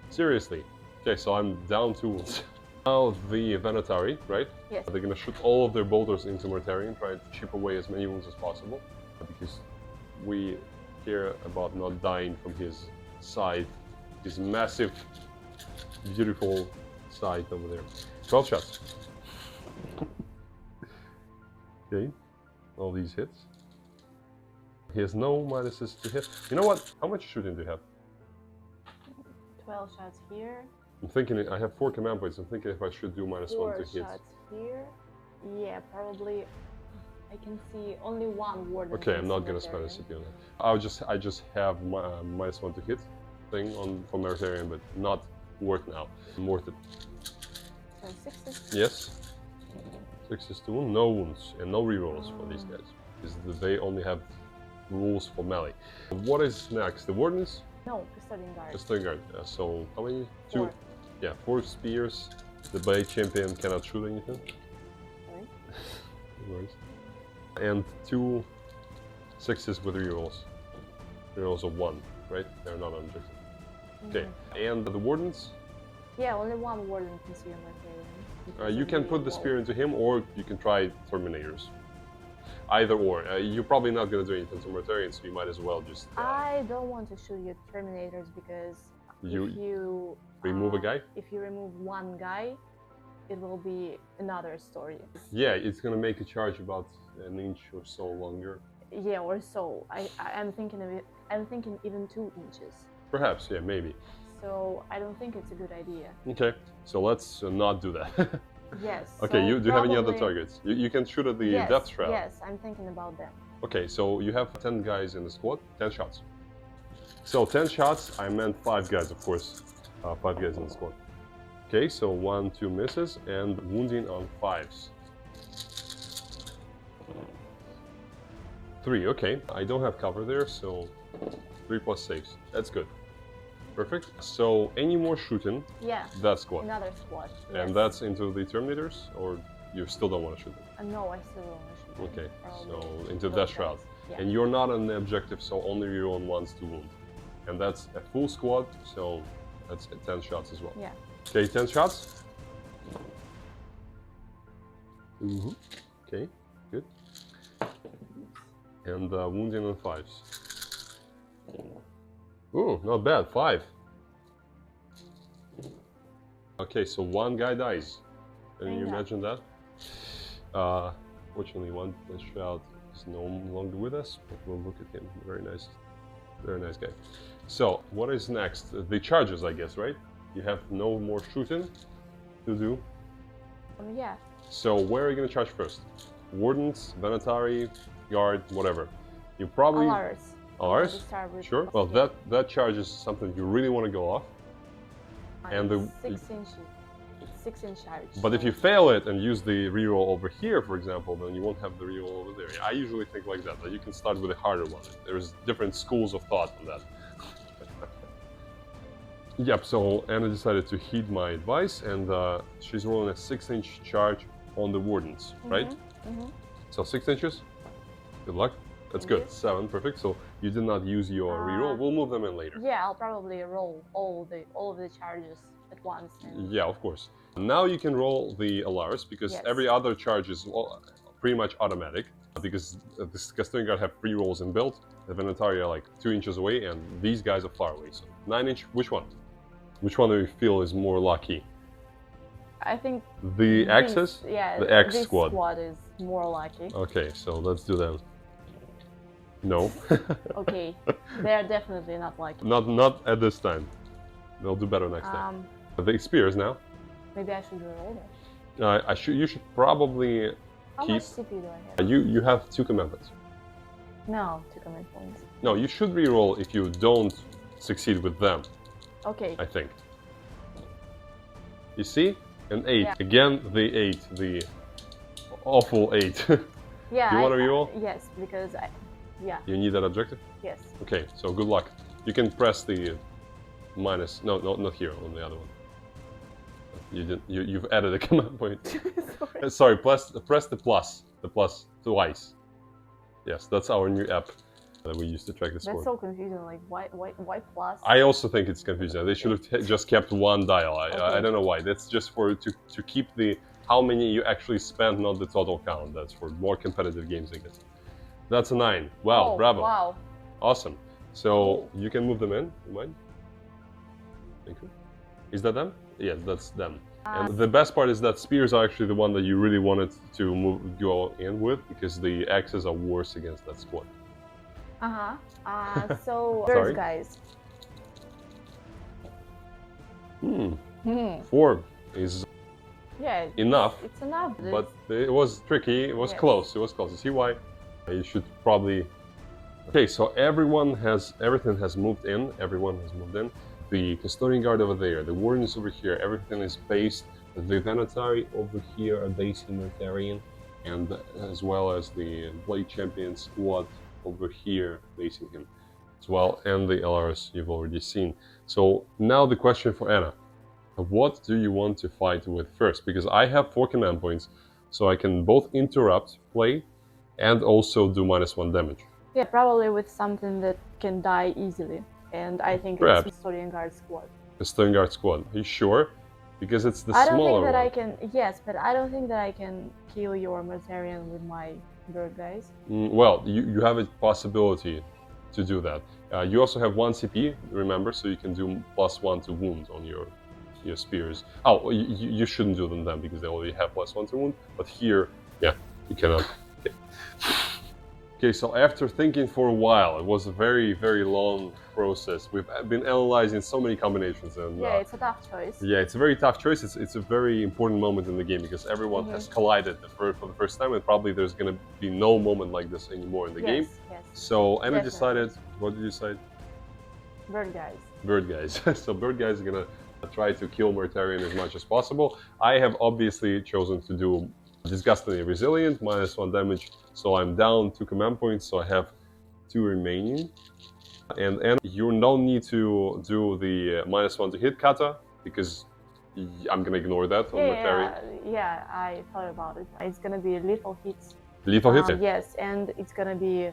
Seriously. Okay, so I'm down 2 wounds. Now the Venatari, right? Yes. They're gonna shoot all of their bolters into Mortarion, trying to chip away as many wounds as possible. Because we care about not dying from his scythe, his massive, beautiful scythe over there. 12 shots. Okay, all these hits. He has no minuses to hit. You know what? How much shooting do you have? 12 shots here. I'm thinking, I have 4 command points. I'm thinking if I should do -1 to 4 hit. shots here. Yeah, probably. I can see only 1 warden. Okay, I'm not gonna Mortarion. spend a CP on that. I just have my -1 to hit thing on for Mortarion, but not worth now. Morted. So 6s. Yes. 6s to wound, no wounds and no rerolls for these guys because they only have rules for melee. What is next? The wardens? No, custodian guard. Custodian guard. So how many? 2. 4. Yeah, 4 spears. The blade champion cannot shoot anything. Sorry. No worries. And 2 6s with rerolls. Rerolls of 1, right? They're not on objective. Okay. And the wardens? Yeah, only 1 warden can see on Mortarion. You can put the spear into him, or you can try Terminators. Either or. You're probably not going to do anything to Mortarion, so you might as well just... I don't want to shoot your Terminators because if you remove a guy? If you remove 1 guy, it will be another story. Yeah, it's going to make a charge about an inch or so longer. Yeah, or so. I'm thinking of it. I'm thinking even 2 inches. Perhaps, yeah, maybe. So I don't think it's a good idea. Okay, so let's not do that. Yes. Okay, so do you have any other probably- targets? You can shoot at the yes, depth shroud. Yes, I'm thinking about them. Okay, so you have 10 guys in the squad, 10 shots. So 10 shots, I meant 5 guys, of course. 5 guys in the squad. Okay, so 1, 2 misses, and wounding on 5s. 3, okay. I don't have cover there, so 3 plus saves. That's good. Perfect. So any more shooting, Yeah. that squad. Another squad. And yes. that's into the Terminators, or you still don't want to shoot them? No, I still don't want to shoot them. Okay, Probably so into those Death Shroud. guys. Yeah. And you're not on the objective, so only your own ones to wound. And that's a full squad, so that's 10 shots as well. Yeah. Okay, 10 shots. Okay, good. And wounding on 5s. Ooh, not bad, 5. Okay, so 1 guy dies. Can you Yeah. imagine that? Fortunately, one Shroud is no longer with us, but we'll look at him. Very nice guy. So, what is next? The charges, I guess, right? You have no more shooting to do. Yeah. So, where are you going to charge first? Wardens, Venatari, Guard, whatever. You probably... Alars. Alars? We start with Sure. Well, that charge is something you really want to go off. And the 6-inch charge. But if you fail it and use the reroll over here, for example, then you won't have the reroll over there. I usually think like that you can start with a harder one. There's different schools of thought on that. Yep, so Anna decided to heed my advice, and she's rolling a 6-inch charge on the Wardens, right? So 6 inches. Good luck. That's Thank good. you. 7, perfect. So you did not use your reroll. We'll move them in later. Yeah, I'll probably roll all of the charges at once. And Yeah, of course. Now you can roll the Alaris, because Yes. every other charge is pretty much automatic, because the Custodian Guard have 3 rolls inbuilt, the Venatari are like 2 inches away, and these guys are far away. So 9-inch, which one? Which one do you feel is more lucky? I think The this- Axis? Yeah, The X this squad. squad is more lucky. Okay, so let's do that. No. Okay, they're definitely not lucky. Not at this time. They'll do better next time. The Spears now. Maybe I should roll them. You should probably How keep. much CP do I have? You have 2 command points. No, 2 command points. No, you should reroll if you don't succeed with them, Okay. I think. You see? An 8. Yeah. Again, the 8. The awful 8. Yeah. You wanna reroll? Yes, because yeah. You need that objective? Yes. Okay, so good luck. You can press the minus. No, not here, on the other one. You didn't. You've added a command point. Sorry. Sorry, press the plus. The plus twice. Yes, that's our new app that we use to track the score. That's so confusing. Like, why plus? I also think it's confusing. They should have just kept 1 dial. I Okay. don't know why. That's just to keep the how many you actually spent, not the total count. That's for more competitive games, I guess. That's a 9. Wow, Oh, bravo. Wow. Awesome. So Cool. you can move them in. You mind? Thank you. Is that them? Yes, that's them. And the best part is that spears are actually the one that you really wanted to go in with, because the axes are worse against that squad. So Sorry? those guys. 4 is Yeah. enough, It's enough. but it was tricky. It was Yes. close. It was close. You see why? You should probably. Okay, so everything has moved in. Everyone has moved in. The Custodian Guard over there, the Warden is over here. Everything is based. The Venatari over here are based in Mortarion, and as well as the Blade Champion squad over here basing him as well, and the LRs you've already seen. So now the question for Anna: what do you want to fight with first? Because I have 4 command points, so I can both interrupt play and also do -1 damage. Yeah, probably with something that can die easily, and I think Perhaps. it's Custodian Guard squad. Custodian Guard squad. Are you sure? Because it's the I don't smaller think that one. I can. Yes, but I don't think that I can kill your Mortarion with my bird guys. Well, you have a possibility to do that. You also have 1 CP, remember, so you can do +1 to wound on your spears. Oh, you shouldn't do them then because they already have +1 to wound. But here, yeah, you cannot. Okay. Okay, so after thinking for a while, it was a very, very long process. We've been analyzing so many combinations, and Yeah, it's a tough choice. yeah, it's a very tough choice. It's a very important moment in the game because everyone has collided for the first time, and probably there's going to be no moment like this anymore in the game. Yes. So Anna Definitely. decided. What did you decide? Bird guys. Bird guys. So bird guys are gonna try to kill Mortarion as much as possible. I have obviously chosen to do disgustingly resilient, -1 damage. So I'm down 2 command points. So I have 2 remaining. And you don't need to do the -1 to hit kata because I'm gonna ignore that on Mortarion. Yeah, I thought about it. It's gonna be lethal hits. Lethal hits? Yes, and it's gonna be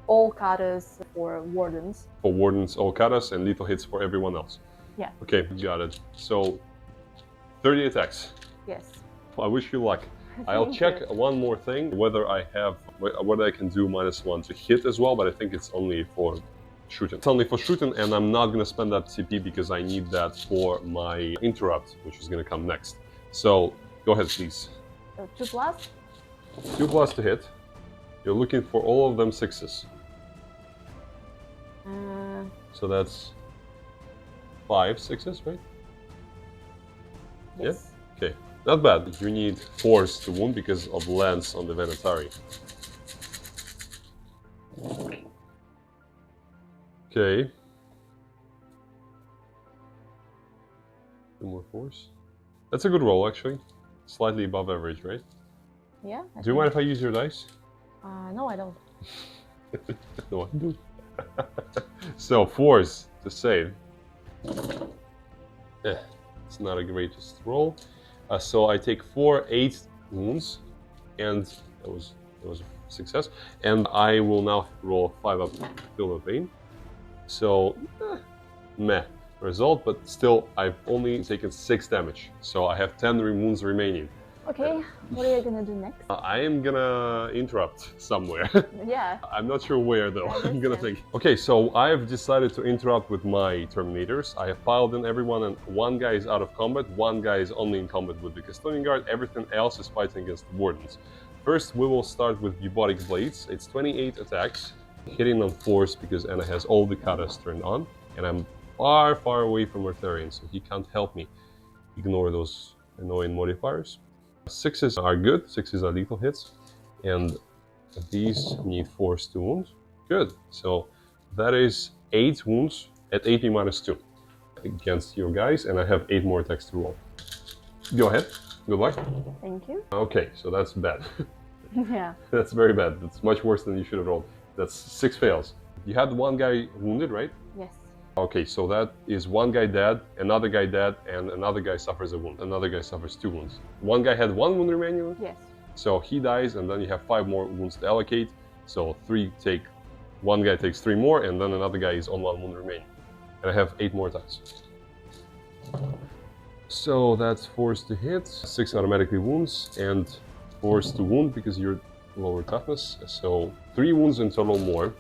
all katas for wardens. For wardens, all katas, and lethal hits for everyone else. Yeah. Okay, got it. So 30 attacks. Yes. I wish you luck. I'll check one more thing, whether I can do -1 to hit as well, but I think it's only for shooting. It's only for shooting, and I'm not gonna spend that CP because I need that for my interrupt, which is gonna come next. So go ahead, please. 2+? 2+ to hit. You're looking for all of them 6s. So that's 5 6s, right? Yes. Yeah? Okay. Not bad. You need 4s to wound because of lance on the Venatari. Okay. 2 more 4s. That's a good roll, actually. Slightly above average, right? Yeah. Do you mind if I use your dice? No, I don't. No, I do. So 4s to save. It's not a greatest roll. So I take 4 8 wounds, and that was a success. And I will now roll 5 up Field of Pain. So meh result, but still I've only taken 6 damage. So I have 10 wounds remaining. Okay, what are you gonna do next? I am gonna interrupt somewhere. Yeah. I'm not sure where though. I'm gonna think. Okay, so I've decided to interrupt with my Terminators. I have piled in everyone, and 1 guy is out of combat, 1 guy is only in combat with the Custodian Guard, everything else is fighting against the Wardens. First, we will start with Bubotic Blades. It's 28 attacks, hitting on force because Anna has all the katas turned on, and I'm far, far away from Mortarion, so he can't help me ignore those annoying modifiers. 6s are good, 6s are lethal hits, and these need force to wound. Good, so that is 8 wounds at AP -2 against your guys, and I have 8 more attacks to roll. Go ahead, good luck. Thank you. Okay, so that's bad. Yeah. That's very bad, that's much worse than you should have rolled. That's 6 fails. You had 1 guy wounded, right? Yes. Okay, so that is 1 guy dead, another guy dead, and another guy suffers a wound. Another guy suffers 2 wounds. 1 guy had 1 wound remaining? Yes. So he dies, and then you have 5 more wounds to allocate. So 1 guy takes 3 more, and then another guy is on 1 wound remaining. And I have 8 more attacks. So that's force to hit, 6 automatically wounds, and force to wound because you're lower toughness. So 3 wounds in total more.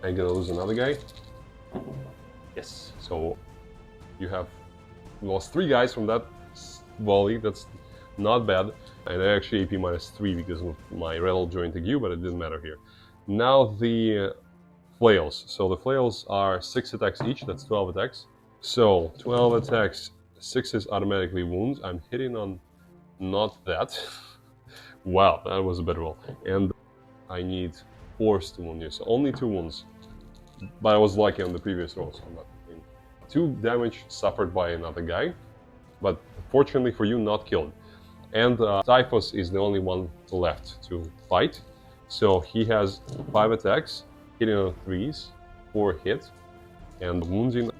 I'm gonna lose another guy. Yes. So you have lost 3 guys from that volley. That's not bad. And I actually AP -3 because of my rattle jointed you, but it didn't matter here. Now the flails. So the flails are 6 attacks each. That's 12 attacks. So 12 attacks, 6s automatically wounds. I'm hitting on not that. Wow, that was a better roll. And I need force to wound you. So only 2 wounds. But I was lucky on the previous roll, so I'm not complaining. 2 damage suffered by another guy, but fortunately for you, not killed. And Typhus is the only one left to fight. So he has 5 attacks, hitting on 3s, 4 hit, and wounding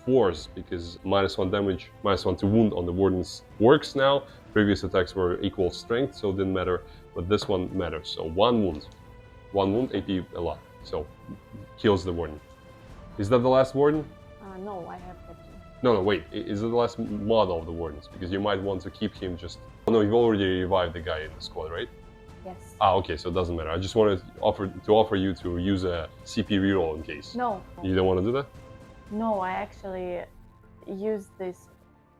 4s because -1 damage, -1 to wound on the Wardens works now. Previous attacks were equal strength, so it didn't matter, but this one matters. So 1 wound. 1 wound, AP a lot. So kills the Warden. Is that the last Warden? No, I have 15. No, wait. Is it the last model of the Wardens? Because you might want to keep him just... Oh, no, you've already revived the guy in the squad, right? Yes. Okay, so it doesn't matter. I just wanted to offer you to use a CP reroll in case. No. You don't want to do that? No, I actually used this.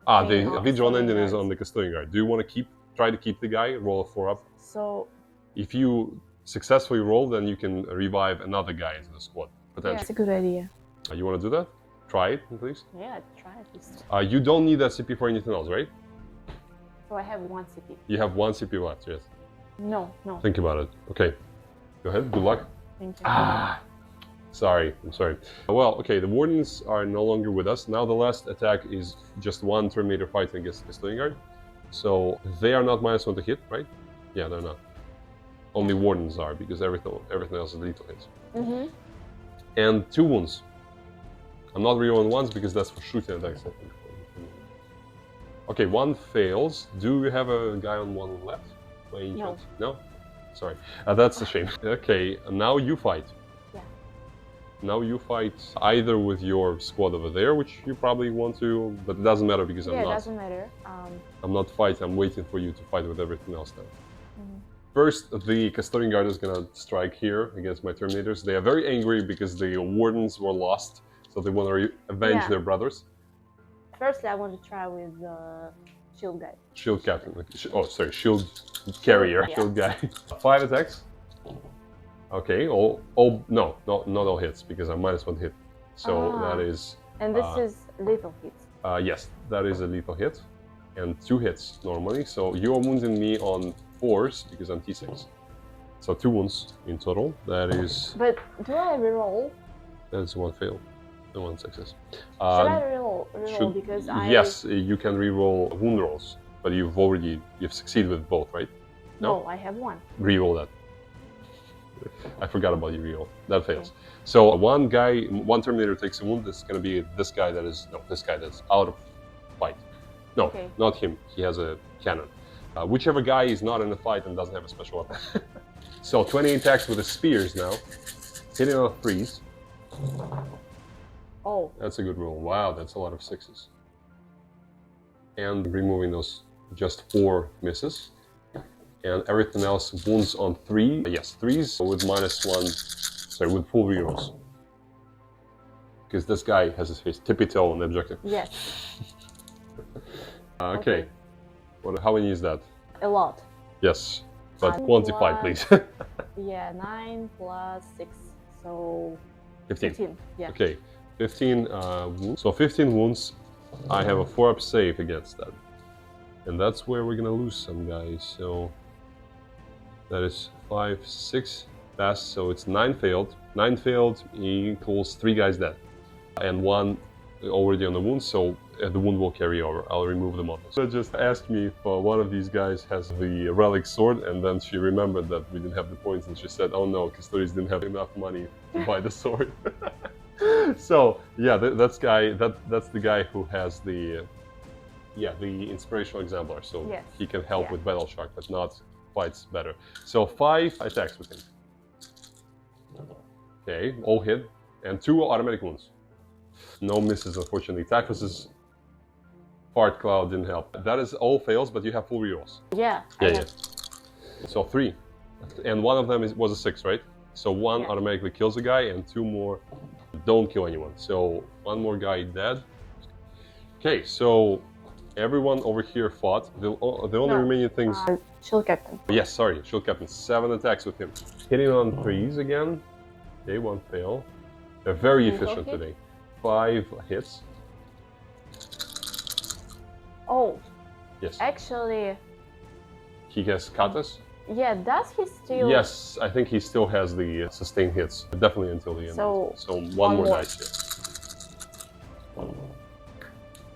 The Vidron ending is on the Custodian Guard. Do you want to try to keep the guy, roll a 4 up? So... If you successfully roll, then you can revive another guy into the squad, Yeah, potentially. it's a good idea. You want to do that? Try it, please. Yeah, try at least. You don't need that CP for anything else, right? So I have 1 CP. You have 1 CP left, yes. No, no. Think about it. Okay. Go ahead, good luck. Thank you. Sorry, I'm sorry. Well, okay, the Wardens are no longer with us. Now the last attack is just 1 Terminator fighting against the Custodian Guard. So they are not -1 to hit, right? Yeah, they're not. Only Wardens are, because everything else is lethal hits. Mm-hmm. And 2 wounds. I'm not rerolling ones because that's for shooting attacks, I think. Okay, 1 fails. Do you have a guy on 1 left? By any No. chance? No? Sorry. That's a shame. Okay, now you fight. Yeah. Now you fight either with your squad over there, which you probably want to, but it doesn't matter because Yeah, I'm it not. doesn't matter. I'm not fighting. I'm waiting for you to fight with everything else now. Mhm. First, the Custodian Guard is gonna strike here against my Terminators. They are very angry because the Wardens were lost, so they want to avenge Yeah. their brothers. Firstly, I want to try with the shield guy. Shield Captain. Oh, sorry, Shield Carrier. Yeah. Shield Guy. 5 attacks. Okay. No, not all hits because I'm -1 hit. So that is. And this is lethal hits. Yes, that is a lethal hit, and 2 hits normally. So you are wounding me on 4s because I'm T6. So 2 wounds in total. That is. But do I reroll? That's 1 fail, and 1 success. Should I reroll because I... Yes, you can reroll wound rolls, but you've succeeded with both, right? No, I have 1. Reroll that. I forgot about your reroll. That fails. So 1 guy, 1 Terminator takes a wound. This is going to be this guy that's out of fight. No, Okay. not him. He has a cannon. Whichever guy is not in the fight and doesn't have a special weapon. So 20 attacks with the spears now, hitting on 3s. Oh. That's a good roll. Wow, that's a lot of 6s. And removing those just 4 misses. And everything else wounds on 3. Yes, 3s with -1. Sorry, with full rerolls. Because this guy has his face tippy toe on the objective. Yes. Okay. How many is that? A lot. Yes. But 9 quantify, plus- please. Yeah, 9 plus 6, so 15. 15. Yeah. Okay. 15 wounds. So 15 wounds. I have a 4-up save against that. And that's where we're gonna lose some guys. So that is 5, 6 passed. So it's 9 failed. 9 failed equals 3 guys dead. And 1 already on the wound, so the wound will carry over. I'll remove them all. So just asked me if one of these guys has the relic sword, and then she remembered that we didn't have the points, and she said, "Oh no, Custodes didn't have enough money to buy the sword." So yeah, that's the guy who has the inspirational exemplar. So Yes. he can help Yeah. with Danylchuk, but not fights better. So 5 attacks with him. Okay, all hit, and 2 automatic wounds. No misses, unfortunately. Takos's fart cloud didn't help. That is all fails, but you have full rerolls. Yeah. Yeah. So 3, and 1 of them was a 6, right? So 1 Yeah. automatically kills a guy, and 2 more don't kill anyone. So 1 more guy dead. Okay, so everyone over here fought. The only No. remaining things. Shield captain. Yes, sorry, Shield Captain. 7 attacks with him. Hitting on 3s again. Okay, 1 fail. They're very Lethal efficient hit? today. 5 hits. Oh, Yes. actually, He has katas. yeah, does he still... Yes, I think he still has the sustained hits. Definitely until the end. So, So one one more more. dice here.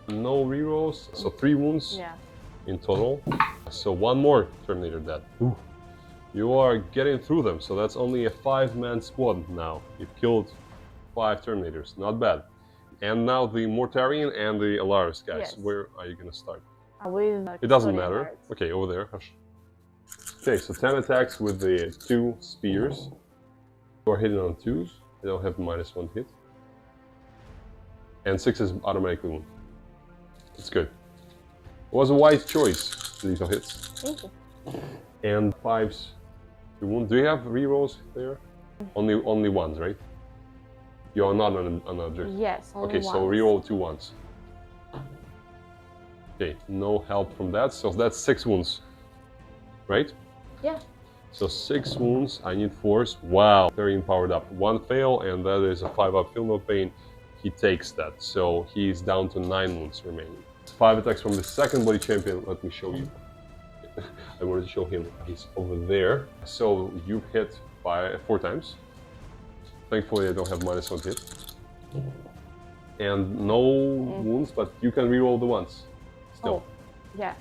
No rerolls. So 3 wounds Yeah. in total. So 1 more Terminator dead. Ooh. You are getting through them. So that's only a 5-man squad now. You've killed 5 Terminators. Not bad. And now the Mortarion and the Alaris guys. Yes. Where are you gonna start? With It doesn't custodian matter. guards. Okay, over there. Hush. Okay, so 10 attacks with the 2 spears. You are hitting on 2s. They don't have -1 hit. And 6 is automatically wound. It's good. It was a wise choice, lethal hits. Thank you. And 5s to wound. Do you have rerolls there? Only ones, right? You are not on an object. Yes, only Okay, so once. reroll 2 ones. Okay, no help from that, so that's 6 wounds. Right? Yeah. So 6 wounds, I need force. Wow, 13 powered up. 1 fail, and that is a 5-up Film of Pain. He takes that, so he's down to 9 wounds remaining. 5 attacks from the second Bloody Champion. Let me show you. I wanted to show him. He's over there. So you hit by 4 times. Thankfully, I don't have -1 hit. And no wounds, but you can reroll the ones. Still. Oh, yeah.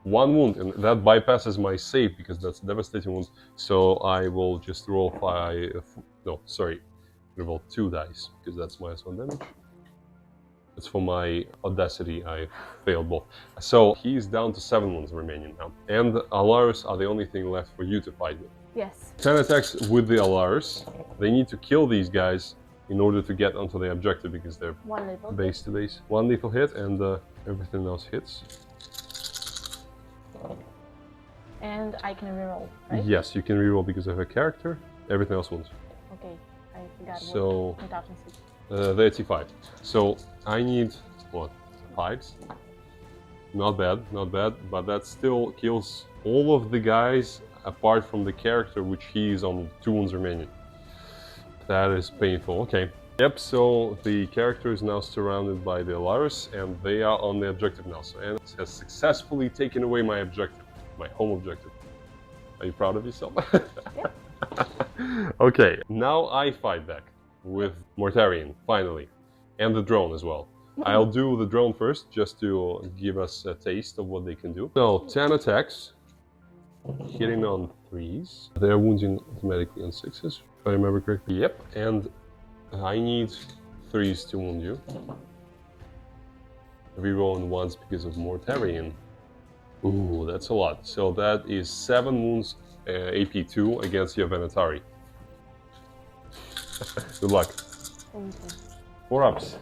1 wound, and that bypasses my save because that's a devastating wound. So I will just roll 5. No, sorry. Roll 2 dice because that's -1 damage. It's for my audacity. I failed both. So he's down to 7 wounds remaining now. And Alaris are the only thing left for you to fight with. Yes. 10 attacks with the Alaris. They need to kill these guys in order to get onto the objective because they're 1 lethal base to base. 1 lethal hit and everything else hits. And I can reroll, right? Yes, you can reroll because of a character. Everything else wounds. Okay, I forgot So what toughness is. the 85. So I need what? 5s? Not bad, not bad, but that still kills all of the guys apart from the character, which he is on 2 wounds remaining. That is painful. Okay. Yep, so the character is now surrounded by the Alaris, and they are on the objective now. So Andras has successfully taken away my objective, my home objective. Are you proud of yourself? Yeah. Okay, now I fight back with Mortarion, finally, and the drone as well. I'll do the drone first, just to give us a taste of what they can do. So, 10 attacks, hitting on 3s. They're wounding automatically on 6s, if I remember correctly. Yep, and I need 3s to wound you. Reroll on 1s because of Mortarion. Ooh, that's a lot. So that is 7 wounds, AP2 against your Venatari. Good luck. Thank you. 4 ups.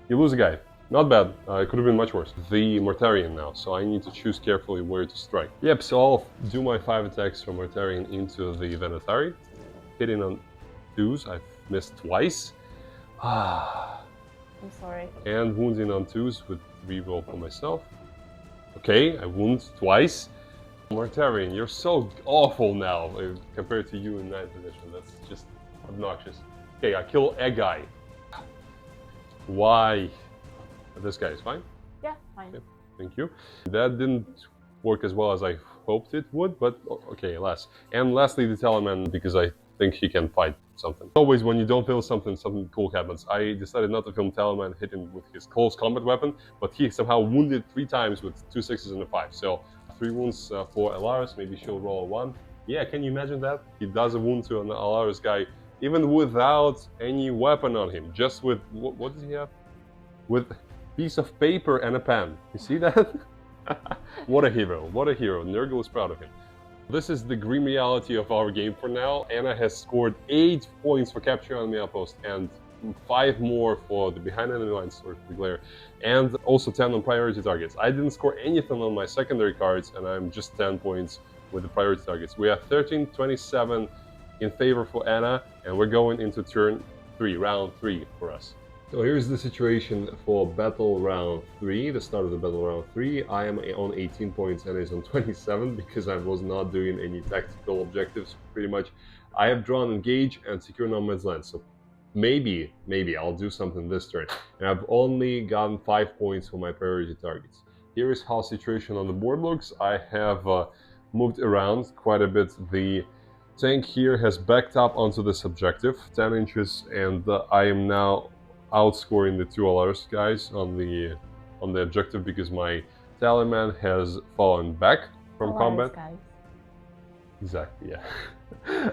You lose a guy. Not bad. It could have been much worse. The Mortarion now, so I need to choose carefully where to strike. Yep, so I'll do my 5 attacks from Mortarion into the Venatari. Hitting on 2s, I've missed twice. I'm sorry. And wounding on 2s with reroll for myself. Okay, I wound twice. Mortarion, you're so awful now compared to you in 9th edition. That's just obnoxious. Okay, I kill a guy. Why? This guy is fine. Yeah, fine. Okay, thank you. That didn't work as well as I hoped it would, but okay, last. And lastly, the Teleman, because I think he can fight something. Always when you don't film something cool happens. I decided not to film Teleman, hit him with his close combat weapon, but he somehow wounded 3 times with 2 6s and a 5. So 3 wounds for Alaris, maybe she'll roll a 1. Yeah, can you imagine that? He does a wound to an Alaris guy, even without any weapon on him, just with, what does he have? With a piece of paper and a pen. You see that? What a hero, what a hero. Nurgle is proud of him. This is the grim reality of our game for now. Anna has scored 8 points for capturing enemy outpost and 5 more for the behind enemy lines or the glare, and also 10 on priority targets. I didn't score anything on my secondary cards, and I'm just 10 points with the priority targets. We have 13-27 in favor for Anna, and we're going into turn 3, round 3 for us. So here's the situation for battle round 3, the start of the battle round 3. I am on 18 points and is on 27 because I was not doing any tactical objectives pretty much. I have drawn engage and secure no man's land, so maybe I'll do something this turn. And I've only gotten 5 points for my priority targets. Here is how situation on the board looks. I have moved around quite a bit. The tank here has backed up onto this objective, 10 inches, and I am now outscoring the 2 Alaris guys on the objective because my Tallyman has fallen back from combat. Guys. Exactly, yeah.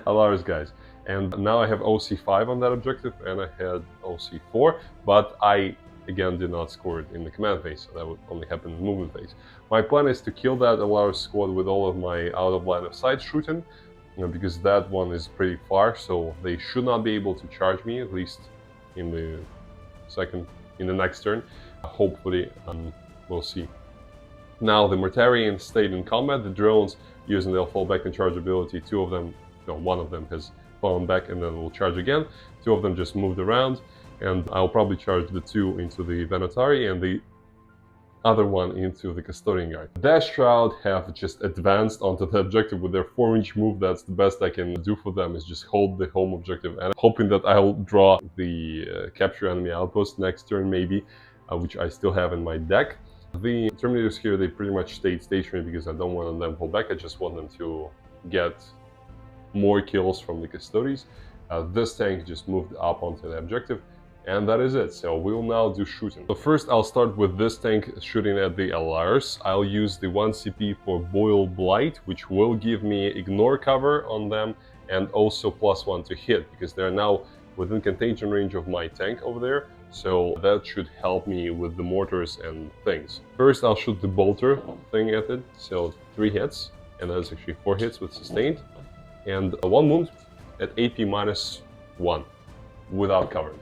Alaris guys. And now I have OC5 on that objective, and I had OC4, but I again did not score it in the command phase, so that would only happen in the movement phase. My plan is to kill that Alaris squad with all of my out of line of sight shooting, because that one is pretty far, so they should not be able to charge me, at least in the next turn. Hopefully, we'll see. Now the Mortarion stayed in combat. The drones, using their fall back and charge ability, one of them has fallen back and then will charge again. 2 of them just moved around, and I'll probably charge the 2 into the Venatari, and the other one into the Custodian Guard. Dash Shroud have just advanced onto the objective with their 4-inch move. That's the best I can do for them, is just hold the home objective, and hoping that I'll draw the capture enemy outpost next turn maybe, which I still have in my deck. The Terminators here, they pretty much stayed stationary because I don't want them to pull back. I just want them to get more kills from the Custodes. This tank just moved up onto the objective, and that is it. So we'll now do shooting. So first I'll start with this tank shooting at the LRs. I'll use the 1 CP for Boil Blight, which will give me ignore cover on them and also +1 to hit, because they're now within contagion range of my tank over there. So that should help me with the mortars and things. First I'll shoot the bolter thing at it, so 3 hits, and that's actually 4 hits with sustained, and 1 wound at AP -1 without cover.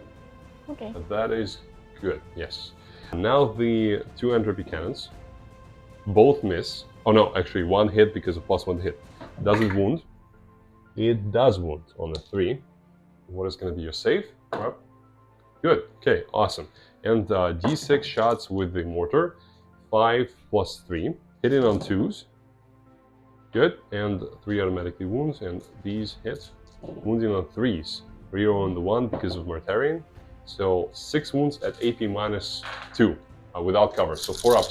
Okay. That is good, yes. Now the 2 entropy cannons, both miss. Oh no, actually 1 hit because of +1 hit. Does it wound? It does wound on a 3. What is going to be your save? Right. Good, okay, awesome. And D6 shots with the mortar, 5 + 3, hitting on 2s. Good, and 3 automatically wounds, and these hits, wounding on 3s. Reroll on the 1 because of Mortarion. So 6 wounds at AP -2 without cover, so 4 up.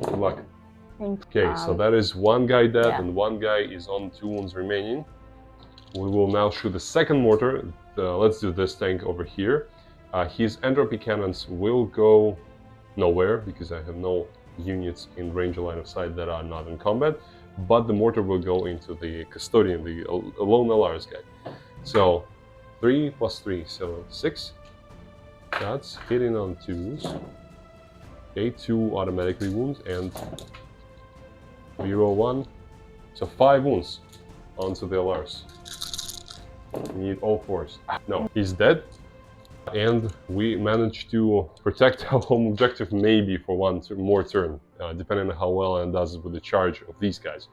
Good luck. Thank you. Okay, so that is 1 guy dead, yeah. and 1 guy is on 2 wounds remaining. We will now shoot the second mortar. Let's do this tank over here. His entropy cannons will go nowhere because I have no units in range of line of sight that are not in combat, but the mortar will go into the Custodian, the lone LRs guy. So 3 + 3, so 6. That's hitting on 2s. Okay, 2 automatically wounds, and reroll 1. So 5 wounds onto the LRs. Need all 4s. No, he's dead. And we managed to protect our home objective maybe for 1 more turn, depending on how well Anne does it with the charge of these guys.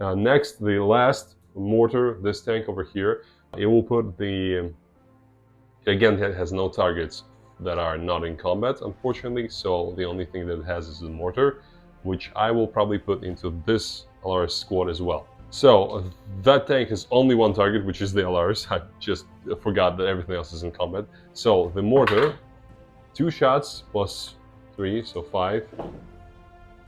Next, the last mortar, this tank over here, it will put the... Again, it has no targets that are not in combat, unfortunately, so the only thing that it has is the mortar, which I will probably put into this LRS squad as well. So that tank has only 1 target, which is the LRs. I just forgot that everything else is in combat. So the mortar, 2 shots +3, so 5,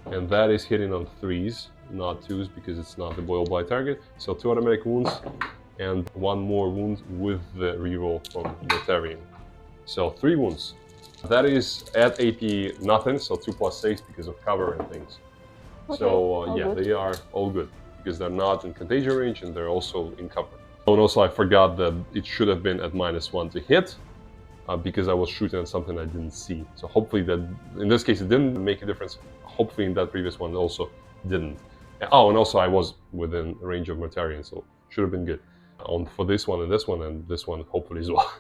and that is hitting on 3s, not 2s, because it's not the Boil Blight target. So 2 automatic wounds and 1 more wound with the reroll from Mortarion. So 3 wounds. That is at AP nothing, so 2 + 6 because of cover and things. Okay, So yeah, good. they are all good because they're not in contagion range and they're also in cover. And also I forgot that it should have been at -1 to hit because I was shooting at something I didn't see. So hopefully that, in this case, it didn't make a difference. Hopefully in that previous one it also didn't. Oh, and also I was within range of Mortarion, so should have been good. For this one and this one hopefully as well.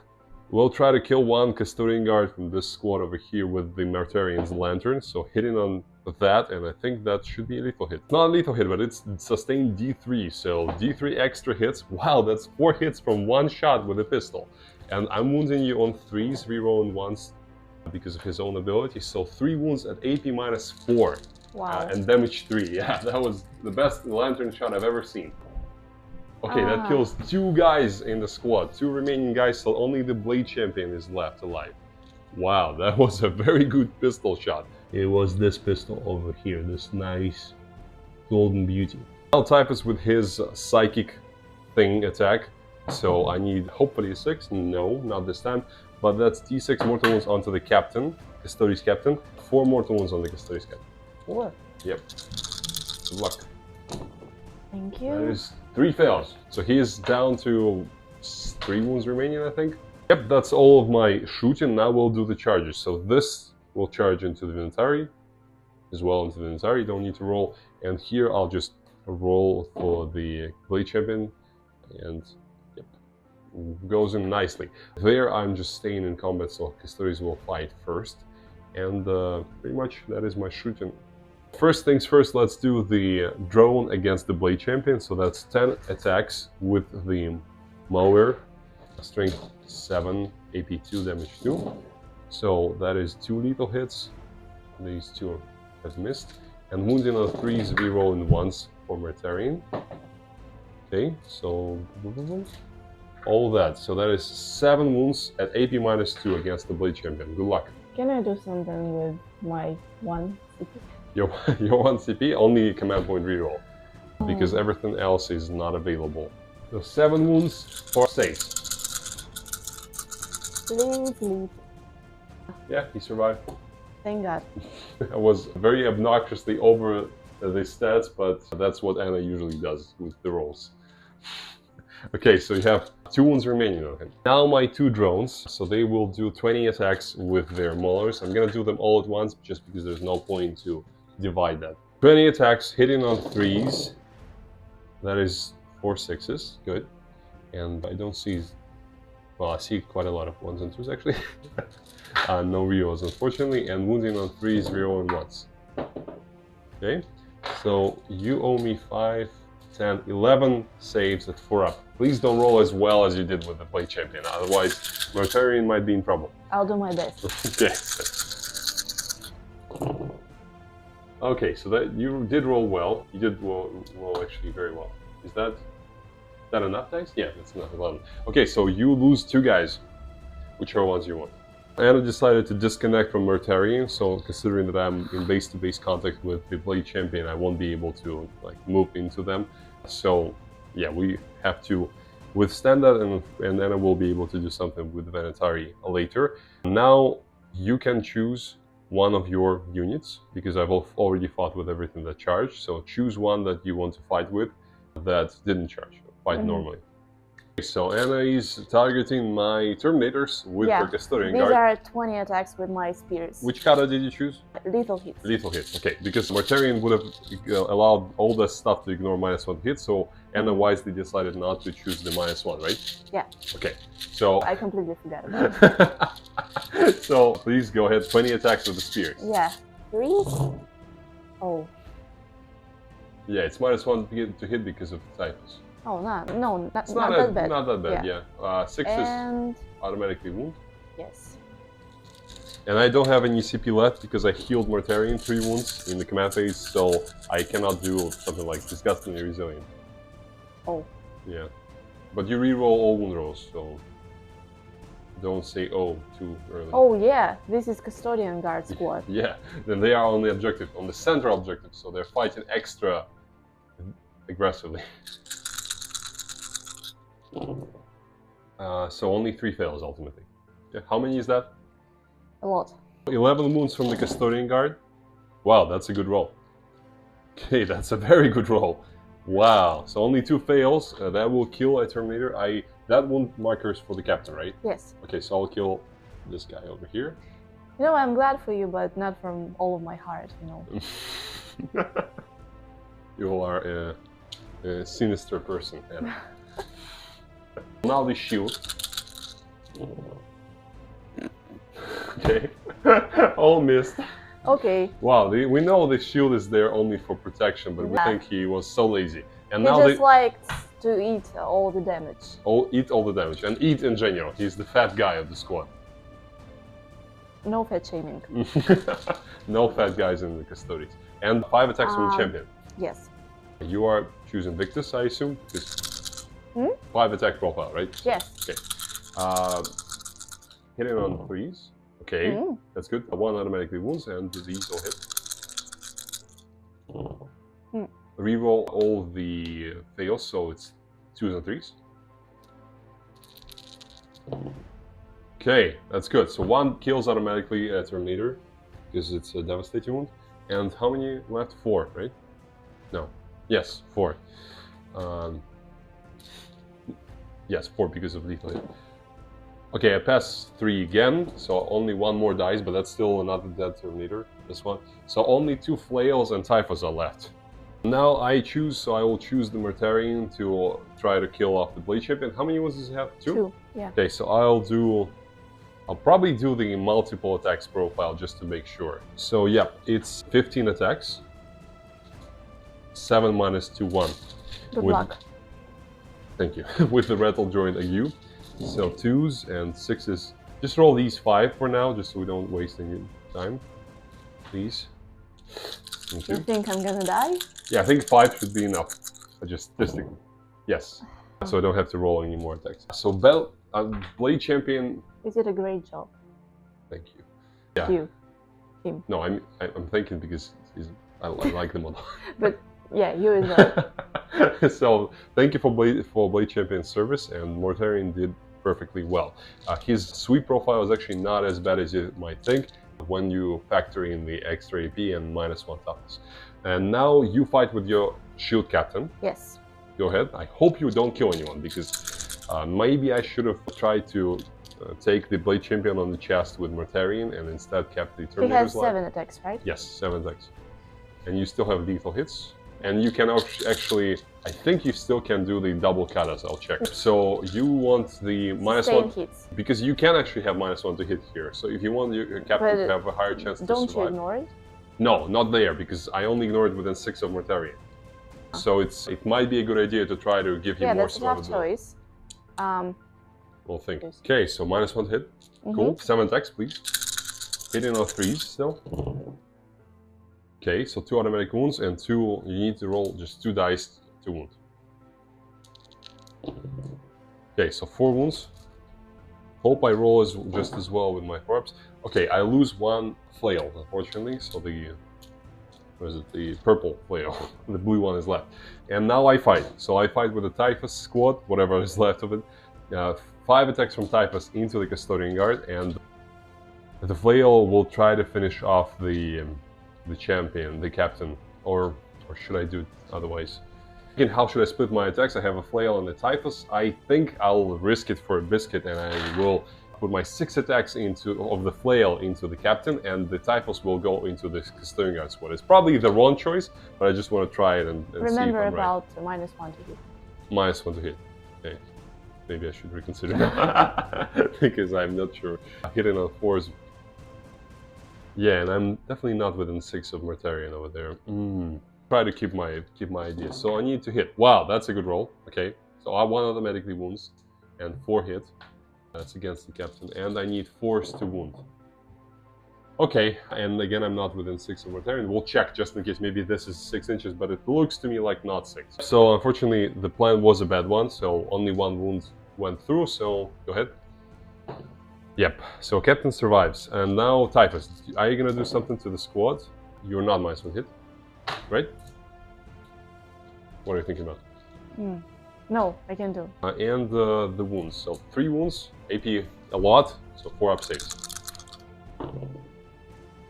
We'll try to kill 1 Custodian Guard from this squad over here with the Mortarion's Lantern, so hitting on that, and I think that should be a lethal hit. Not a lethal hit, but it's sustained D3, so D3 extra hits. Wow, that's 4 hits from 1 shot with a pistol. And I'm wounding you on 3s, rerolling 1s because of his own ability, so 3 wounds at AP -4. Wow. And damage 3, yeah, that was the best Lantern shot I've ever seen. Okay, that kills 2 guys in the squad, 2 remaining guys, so only the Blade Champion is left alive. Wow, that was a very good pistol shot. It was this pistol over here, this nice golden beauty. I'll type us with his psychic thing attack, so I need hopefully a 6, no, not this time, but that's D6 mortal wounds onto the captain, Custodes captain, 4 mortal wounds on the Custodes captain. 4. Yep, good luck. Thank you. That is 3 fails. So he is down to 3 wounds remaining, I think. Yep, that's all of my shooting. Now we'll do the charges. So this will charge into the inventory, as well into the inventory. Don't need to roll. And here I'll just roll for the Blade Champion, and yep, goes in nicely. There I'm just staying in combat, so Custodes will fight first. And pretty much that is my shooting. First things first, let's do the drone against the Blade Champion. So that's 10 attacks with the mower, strength 7, AP 2, damage 2. So that is 2 lethal hits. These 2 has missed. And wounding on 3s, rerolling 1s for Mortarion. Okay, so all that. So that is 7 wounds at AP -2 against the Blade Champion. Good luck. Can I do something with my 1 CP? Your 1 CP, only command point reroll. Because everything else is not available. So 7 wounds, 4 saves. Please. Yeah, he survived. Thank God. I was very obnoxiously over the stats, but that's what Anna usually does with the rolls. Okay, so you have 2 wounds remaining on him. Now my 2 drones, so they will do 20 attacks with their maulers. I'm gonna do them all at once, just because there's no point to divide that. 20 attacks, hitting on 3s. That is 4 6s, good. And I don't see, well, I see quite a lot of 1s and 2s actually. No rerolls unfortunately, and wounding on 3s, reroll and 1s. Okay, so you owe me 5, 10, 11 saves at 4 up. Please don't roll as well as you did with the Blade Champion, otherwise Mortarion might be in trouble. I'll do my best. Okay. Okay, so that you did roll well. You did roll actually very well. Is that enough dice? Yeah, that's enough. 11. Okay, so you lose 2 guys. Which are ones you want? Anna decided to disconnect from Mortarion, so considering that I'm in base-to-base contact with the Blade Champion, I won't be able to move into them. So yeah, we have to withstand that, and Anna will be able to do something with the Venatari later. Now you can choose one of your units, because I've already fought with everything that charged, so choose one that you want to fight with that didn't charge, fight normally. So Anna is targeting my Terminators with her Custodian Guard. These are 20 attacks with my spears. Which kata did you choose? Lethal hits. Lethal hits, okay. Because Mortarion would have allowed all that stuff to ignore -1 hit, so Anna wisely decided not to choose the -1, right? Yeah. Okay, so... I completely forgot about it. So, please go ahead, 20 attacks with the spears. Yeah. 3? Oh. Yeah, it's -1 to hit because of the typhus. Oh, not It's not that bad. Not that bad, yeah. 6 and... is automatically wound. Yes. And I don't have any CP left because I healed Mortarion 3 wounds in the command phase, so I cannot do something like Disgustingly Resilient. Oh. Yeah. But you reroll all wound rolls, so don't say oh too early. Oh yeah, this is Custodian Guard squad. Yeah, then they are on the objective, on the central objective, so they're fighting extra aggressively. So only 3 fails ultimately. Yeah. How many is that? A lot. 11 wounds from the Custodian Guard. Wow, that's a good roll. Okay, that's a very good roll. Wow, so only 2 fails. That will kill a Terminator. That wound markers for the captain, right? Yes. Okay, so I'll kill this guy over here. You know, I'm glad for you, but not from all of my heart, you know. You are a sinister person, Anna. Now the shield. Okay. All missed. Okay. Wow, we know the shield is there only for protection, but we think he was so lazy. And He now just liked to eat all the damage. eat all the damage, and eat in general. He's the fat guy of the squad. No fat shaming. No fat guys in the Custodes. And 5 attacks from the champion. Yes. You are choosing Victus, I assume? Because 5 attack profile, right? Yes. Okay. Hitting on 3s. Okay, that's good. 1 automatically wounds, and these all hit. Reroll all the fails, so it's 2s and 3s. Okay, that's good. So 1 kills automatically a Terminator, because it's a devastating wound. And how many left? 4, right? No. Yes, 4. Yes, 4 because of lethal hit. Okay, I passed 3 again, so only 1 more dies, but that's still another dead Terminator, this one. So only 2 flails and typhus are left. Now I choose, so I will choose the Mortarion to try to kill off the Blade Champion. How many wounds does he have? 2? 2, yeah. Okay, so I'll probably do the multiple attacks profile just to make sure. So yeah, it's 15 attacks. 7 minus 2, 1. Good luck. Thank you. With the rattle joint AU. So 2s and 6s. Just roll these 5 for now, just so we don't waste any time. Please. Thank You you. think I'm gonna die? Yeah, I think 5 should be enough. Just statistically. Yes. So I don't have to roll any more attacks. So Blade Champion. You did a great job. Thank you. Yeah. You. Him. No, I'm thinking because I like them a lot. But yeah, you as well. So thank you for Blade Champion service, and Mortarion did perfectly well. His sweep profile is actually not as bad as you might think when you factor in the extra AP and -1 toughness. And now you fight with your shield captain. Yes. Go ahead. I hope you don't kill anyone, because maybe I should have tried to take the Blade Champion on the chest with Mortarion and instead kept the He Terminator's has 7 attacks, right? Yes, 7 attacks. And you still have lethal hits. And you can actually, I think you still can do the double katas, I'll check. So you want the -1, hits. because you can actually have -1 to hit here. So if you want your captain to have a higher chance to survive. Don't you ignore it? No, not there, because I only ignore it within 6 of Mortarion. So it might be a good idea to try to give him more that's a tough survivability. choice. We'll think. Yes. Okay, so -1 hit. Cool. 7 attacks, please. Hitting on 3s still. Okay, so 2 automatic wounds and 2. You need to roll just 2 dice to wound. Okay, so 4 wounds. Hope I roll just as well with my thwarts. Okay, I lose 1 flail, unfortunately. So the purple flail, the blue one is left. And now I fight. So I fight with the Typhus squad, whatever is left of it. 5 attacks from Typhus into the Custodian Guard, and the flail will try to finish off the champion, the captain, or should I do it otherwise? Again, how should I split my attacks? I have a flail and the Typhus. I think I'll risk it for a biscuit, and I will put my 6 attacks of the flail into the captain, and the Typhus will go into the Custodian Guard squad. It's probably the wrong choice, but I just want to try it and see if Remember I'm about -1 to hit. -1 to hit. Okay. Maybe I should reconsider that, because I'm not sure. Hitting on 4s. Yeah, and I'm definitely not within 6 of Mortarion over there. Try to keep my ideas. So I need to hit. Wow, that's a good roll. Okay, so I 1 automatically wounds and 4 hit. That's against the captain, and I need 4s to wound. Okay, and again, I'm not within 6 of Mortarion. We'll check just in case. Maybe this is 6 inches, but it looks to me like not 6. So unfortunately, the plan was a bad one. So only 1 wound went through. So go ahead. Yep, so Captain survives. And now Typhus, are you gonna do something to the squad? You're not -1 hit, right? What are you thinking about? No, I can do. And the wounds, so 3 wounds, AP a lot, so 4 up 6.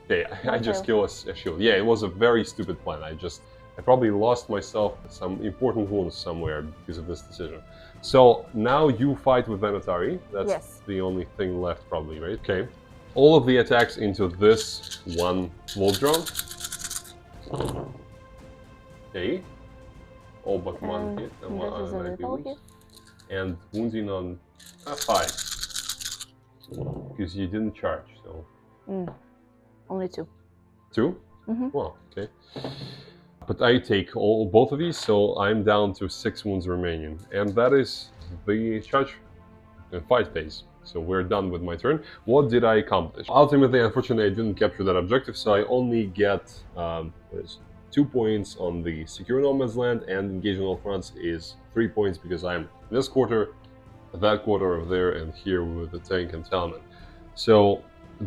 Okay, I just kill a shield. Yeah, it was a very stupid plan. I probably lost myself some important wounds somewhere because of this decision. So now you fight with Venatari. That's the only thing left, probably, right? Okay. All of the attacks into this 1 wolf drone. Okay. All but 1 hit and 1 automatic wounds. And wounding on 5. Because you didn't charge, so. Only 2. 2? Well, okay. But I take both of these, so I'm down to 6 wounds remaining. And that is the charge and fight phase. So we're done with my turn. What did I accomplish? Ultimately, unfortunately, I didn't capture that objective, so I only get 2 points on the secure no man's land, and engage on all fronts is 3 points because I'm in this quarter, that quarter over there, and here with the tank and Hellmann. So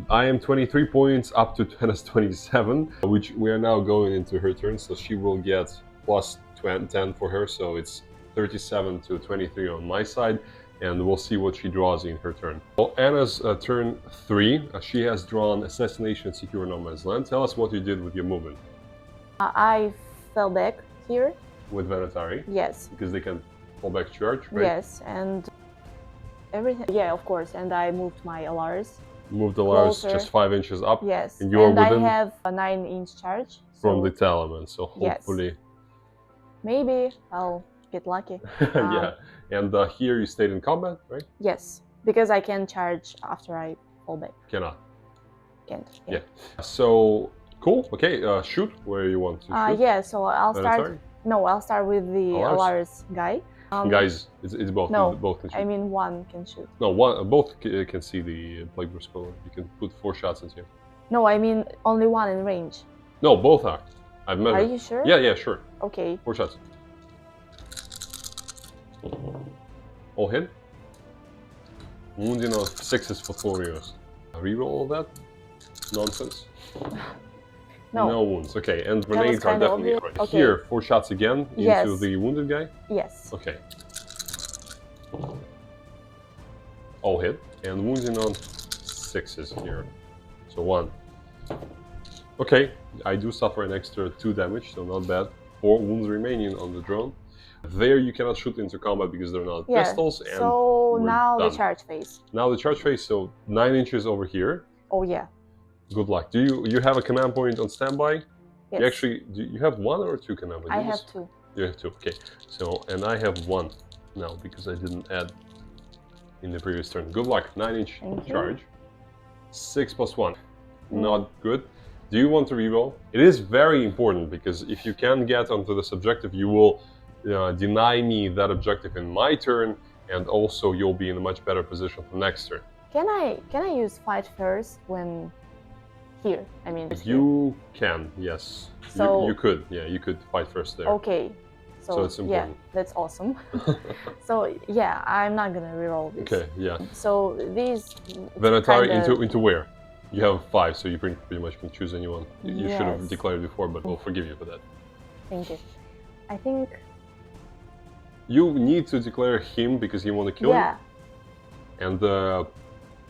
I am 23 points up to Tana's 27, which we are now going into her turn, so she will get plus 10 for her, so it's 37 to 23 on my side, and we'll see what she draws in her turn. Well, Anna's turn 3, she has drawn Assassination Secure No Man's Land. Tell us what you did with your movement. I fell back here. With Venatari? Yes. Because they can fall back charge, right? Yes, and everything. Yeah, of course, and I moved my Alars. Moved the Lars just 5 inches up. Yes, and you're within I have a 9-inch charge. From the Talem, so hopefully... Maybe I'll get lucky. Yeah, and here you stayed in combat, right? Yes, because I can charge after I fall back. Cannot. Can't. Yeah. So, cool. Okay, shoot where you want to shoot. Yeah, so I'll start... No, I'll start with the Alars guy. Guys, it's both. No, both can shoot. I mean 1 can shoot. No, both can see the Plague Burst color. You can put 4 shots into him. No, I mean only 1 in range. No, both are. I've measured. Are you sure? Yeah, sure. Okay. 4 shots. All hit. Wounding on 6s for 4 euros. Reroll all that? Nonsense. No. No wounds. Okay, and That was grenades are kinda definitely obvious. right. Okay. Here, 4 shots again into Yes. the wounded guy. Yes. Okay. All hit. And wounding on 6s here. So 1. Okay, I do suffer an extra 2 damage, so not bad. 4 wounds remaining on the drone. There you cannot shoot into combat because they're not pistols. And so we're now done. the charge phase. Now the charge phase, so 9 inches over here. Oh yeah. Good luck. Do you have a command point on standby? Yes. You actually, do you have 1 or 2 command points? I have 2. You have 2, okay. So, and I have 1 now because I didn't add in the previous turn. Good luck, 9-inch Thank you. charge. 6 plus 1, not good. Do you want to reroll? It is very important because if you can get onto this objective, you will deny me that objective in my turn, and also you'll be in a much better position for next turn. Can I use fight first when here? I mean. You can, yes. So you could, yeah, you could fight first there. Okay. So it's yeah, important. that's awesome. So yeah, I'm not gonna reroll this. Okay, yeah. So these. Venatari kinda... into where? You have 5, so you pretty much can choose anyone. You should have Yes. declared before, but we'll forgive you for that. Thank you. I think. You need to declare him because he want to kill Yeah. you. And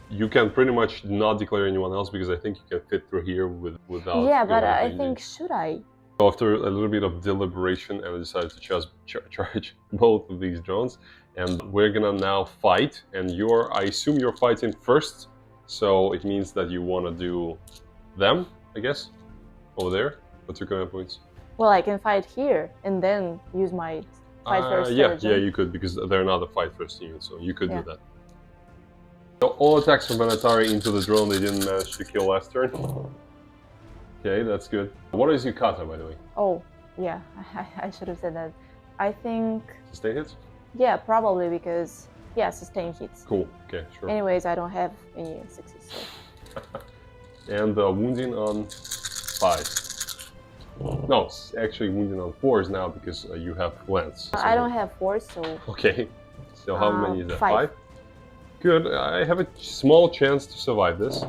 you can pretty much not declare anyone else because I think you can fit through here without. Yeah, but going I into think engage. should I? After a little bit of deliberation, I decided to charge both of these drones, and we're gonna now fight. And I assume you're fighting first, so it means that you want to do them, I guess, over there for 2 command points. Well, I can fight here and then use my fight first. Yeah, strategy. you could because they're not a fight first unit, so you could Yeah. do that. So all attacks from Venatari into the drone they didn't manage to kill last turn. Okay, that's good. What is Yukata, by the way? Oh, yeah, I should have said that. I think, Sustain hits? yeah, probably because, yeah, sustain hits. Cool, okay, sure. Anyways, I don't have any 6s. So. And wounding on 5. No, it's actually wounding on 4s now because you have lance. I don't have 4s, so. Okay, so how many is that? 5. 5? Good, I have a small chance to survive this.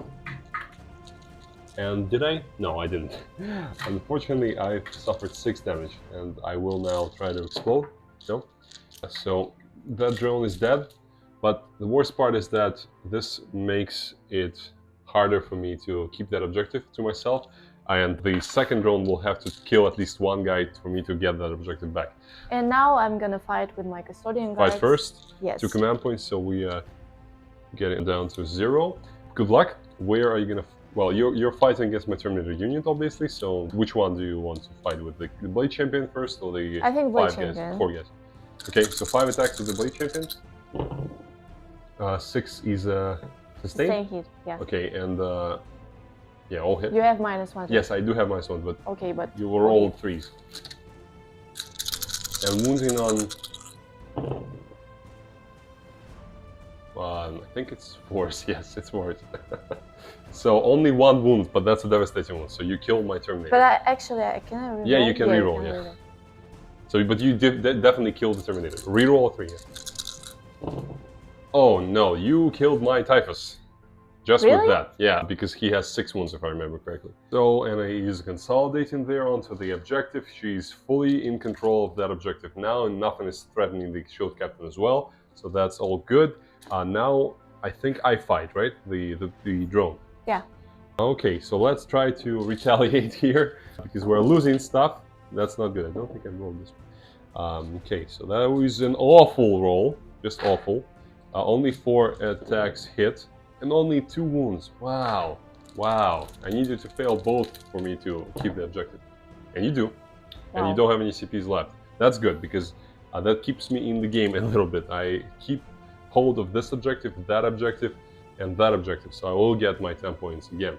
And did I? No, I didn't. Unfortunately, I suffered 6 damage, and I will now try to explode. No? So that drone is dead, but the worst part is that this makes it harder for me to keep that objective to myself, and the second drone will have to kill at least 1 guy for me to get that objective back. And now I'm gonna fight with my custodian guards. Fight first, Yes. 2 command points, so we get it down to 0. Good luck. Where are you gonna... Well, you're fighting against my Terminator unit, obviously, so which one do you want to fight with? The Blade Champion first, or the I think Blade 5 guys? Champion. 4 guys. Okay, so 5 attacks with the Blade Champion. 6 is sustain? Sustain hit, yeah. Okay, and yeah, all hit. You have -1. Yes, I do have -1, but Okay, but. you will roll 3s. And wounding on... I think it's 4s, yes, it's 4s. So only 1 wound, but that's a devastating one. So you killed my Terminator. But I can I reroll? Yeah, you can reroll, yeah. reroll. So, but you did definitely killed the Terminator. Reroll 3. Yeah. Oh no, you killed my Typhus. Just Really? with that, yeah, because he has 6 wounds if I remember correctly. So, and he is consolidating there onto the objective. She's fully in control of that objective now, and nothing is threatening the shield captain as well. So that's all good. Now I think I fight, right? The drone. Yeah. Okay, so let's try to retaliate here because we're losing stuff. That's not good. I don't think I rolled this. Okay, so that was an awful roll, just awful. Only 4 attacks hit and only 2 wounds. Wow, wow. I need you to fail both for me to keep the objective, and you do. And you Wow. don't have any CPs left. That's good because that keeps me in the game a little bit. I keep hold of this objective, that objective, and that objective, so I will get my 10 points again.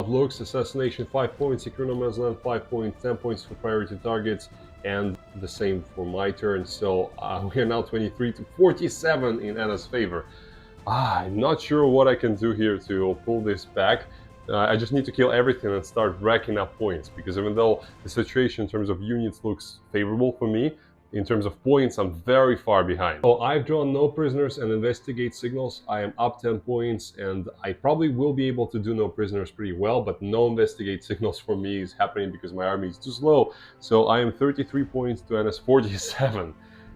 Looks, assassination 5 points, secure no man's land 5 points, 10 points for priority targets, and the same for my turn. So we are now 23 to 47 in Anna's favor. I'm not sure what I can do here to pull this back, I just need to kill everything and start racking up points, because even though the situation in terms of units looks favorable for me, in terms of points, I'm very far behind. So I've drawn no prisoners and investigate signals. I am up 10 points, and I probably will be able to do no prisoners pretty well, but no investigate signals for me is happening because my army is too slow. So I am 33 points to NS 47.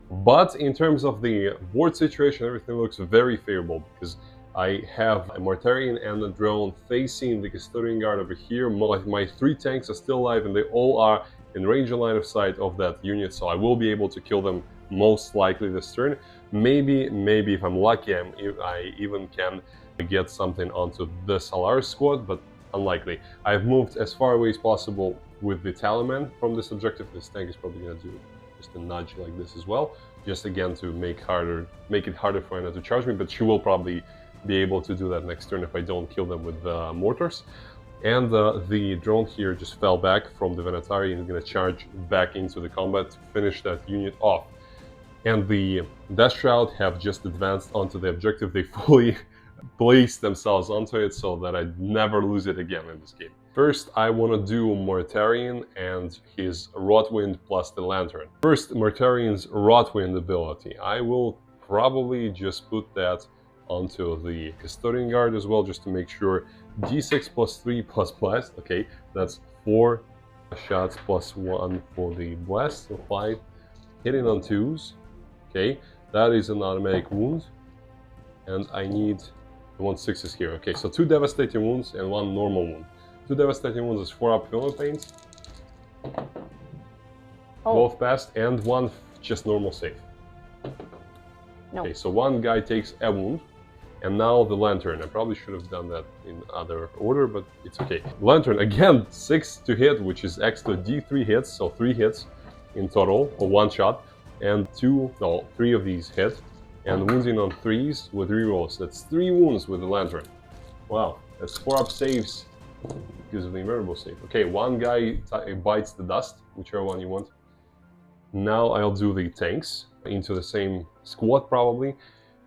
But in terms of the board situation, everything looks very favorable, because I have a Mortarion and a drone facing the Custodian Guard over here. My 3 tanks are still alive, and they all are in range and line of sight of that unit, so I will be able to kill them most likely this turn. Maybe if I'm lucky, I even can get something onto this Alaris squad, but unlikely. I've moved as far away as possible with the Talem from this objective. This tank is probably going to do just a nudge like this as well, just again to make it harder for Anna to charge me, but she will probably be able to do that next turn if I don't kill them with mortars. And the drone here just fell back from the Venatari and is going to charge back into the combat to finish that unit off. And the Death Shroud have just advanced onto the objective. They fully placed themselves onto it so that I never lose it again in this game. First, I want to do Mortarion and his Rotwind plus the Lantern. First, Mortarion's Rotwind ability. I will probably just put that onto the Custodian Guard as well, just to make sure. D6 plus 3 plus blast. Okay, that's 4 shots plus 1 for the blast, so 5. Hitting on 2s. Okay, that is an automatic wound. And I want 6s here. Okay, so 2 devastating wounds and 1 normal wound. 2 devastating wounds is 4 up villain pains. Both passed, and 1 just normal save. No. Okay, so 1 guy takes a wound. And now the Lantern. I probably should have done that in other order, but it's okay. Lantern, again, 6 to hit, which is extra D3 hits, so 3 hits in total, or 1 shot. And 3 of these hit. And wounding on 3s with rerolls. That's 3 wounds with the Lantern. Wow, that's 4 up saves because of the invariable save. Okay, 1 guy bites the dust, whichever one you want. Now I'll do the tanks into the same squad, probably.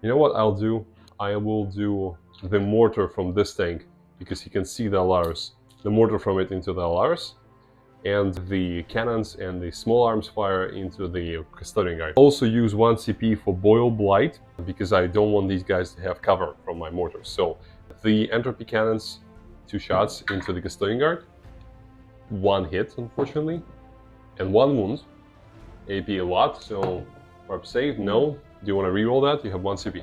You know what I'll do? I will do the mortar from this tank, because you can see the Alaris. The mortar from it into the Alaris, and the cannons and the small arms fire into the Custodian Guard. Also use 1 CP for Boil Blight, because I don't want these guys to have cover from my mortars. So the entropy cannons, 2 shots into the Custodian Guard, 1 hit unfortunately, and 1 wound. AP a lot, so warp save, no. Do you want to reroll that? You have 1 CP.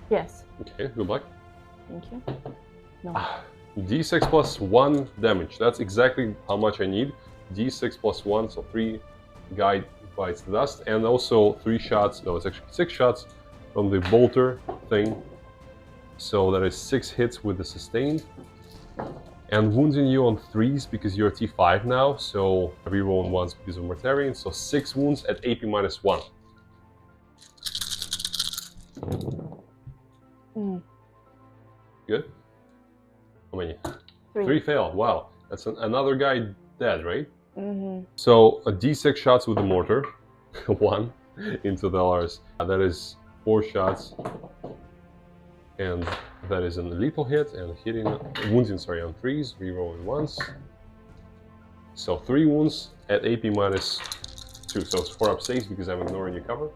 Yes. Okay, good luck. Thank you. No. D6 plus 1 damage. That's exactly how much I need. D6 plus 1, so 3 guy bites the dust, and also 3 shots. No, it's actually 6 shots from the bolter thing. So that is 6 hits with the sustained. And wounding you on 3s because you're T5 now, so reroll on 1s because of Mortarion. So 6 wounds at AP minus 1. Good? How many? 3 fail. Wow. That's another guy dead, right? Mm-hmm. So a D6 shots with the mortar. 1 into the Lars. That is 4 shots. And that is a lethal hit, and wounding on 3s, rerolling 1s. So 3 wounds at AP minus 2. So it's 4 up saves because I'm ignoring your cover.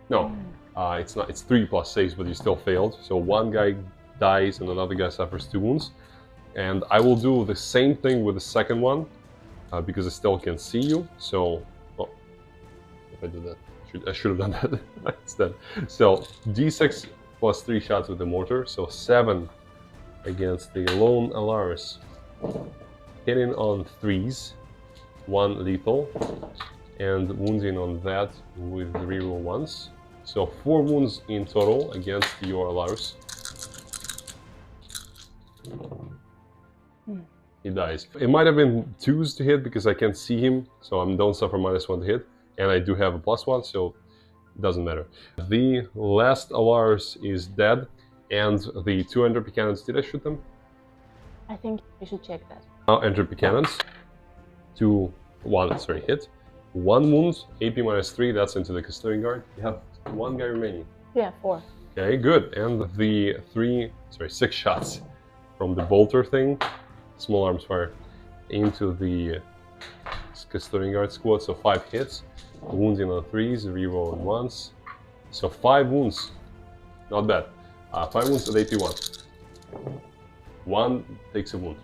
No, it's not. It's 3 plus saves, but you still failed. So 1 guy dies and another guy suffers 2 wounds. And I will do the same thing with the second one because I still can see you. So, if I did that, I should have done that instead. So D6 plus 3 shots with the mortar, so 7 against the lone Alaris. Hitting on 3s, 1 lethal, and wounding on that with the reroll 1s. So 4 wounds in total against your Alaris. He dies. It might have been 2s to hit because I can't see him, so I don't suffer -1 to hit, and I do have a +1, so it doesn't matter. The last Alaris is dead, and the 2 entropy cannons, did I shoot them? I think you should check that. Now entropy cannons, 1 hit, 1 wound, AP -3, that's into the Custodian Guard. You have 1 guy remaining. Yeah, 4. Okay, good. And the 6 shots from the bolter thing, small arms fire, into the Custodian Guard squad, so 5 hits. Wounding on 3s, reroll on 1s. So 5 wounds, not bad. 5 wounds at AP1. 1 takes a wound.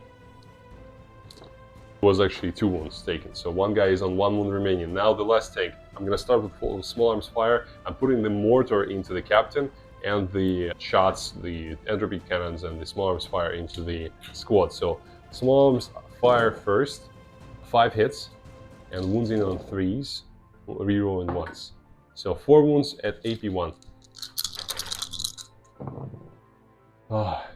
It was actually 2 wounds taken, so 1 guy is on 1 wound remaining. Now the last tank. I'm gonna start with small arms fire. I'm putting the mortar into the captain, and the shots, the entropy cannons and the small arms fire into the squad. So small arms fire first, 5 hits, and wounding on 3s, reroll in 1s. So 4 wounds at AP1.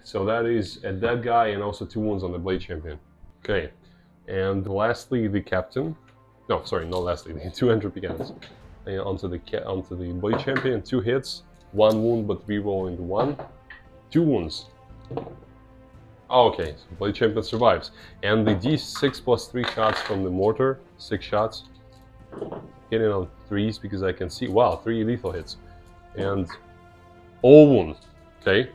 So that is a dead guy and also 2 wounds on the blade champion. Okay, and lastly the captain. No, sorry, not lastly, the 2 entropy cannons. Onto the blade champion, 2 hits, 1 wound but reroll into 1. 2 wounds. Oh, okay, so blade champion survives. And the D6 plus 3 shots from the mortar, 6 shots. Hitting on 3s because I can see, wow, 3 lethal hits. And all wounds, okay?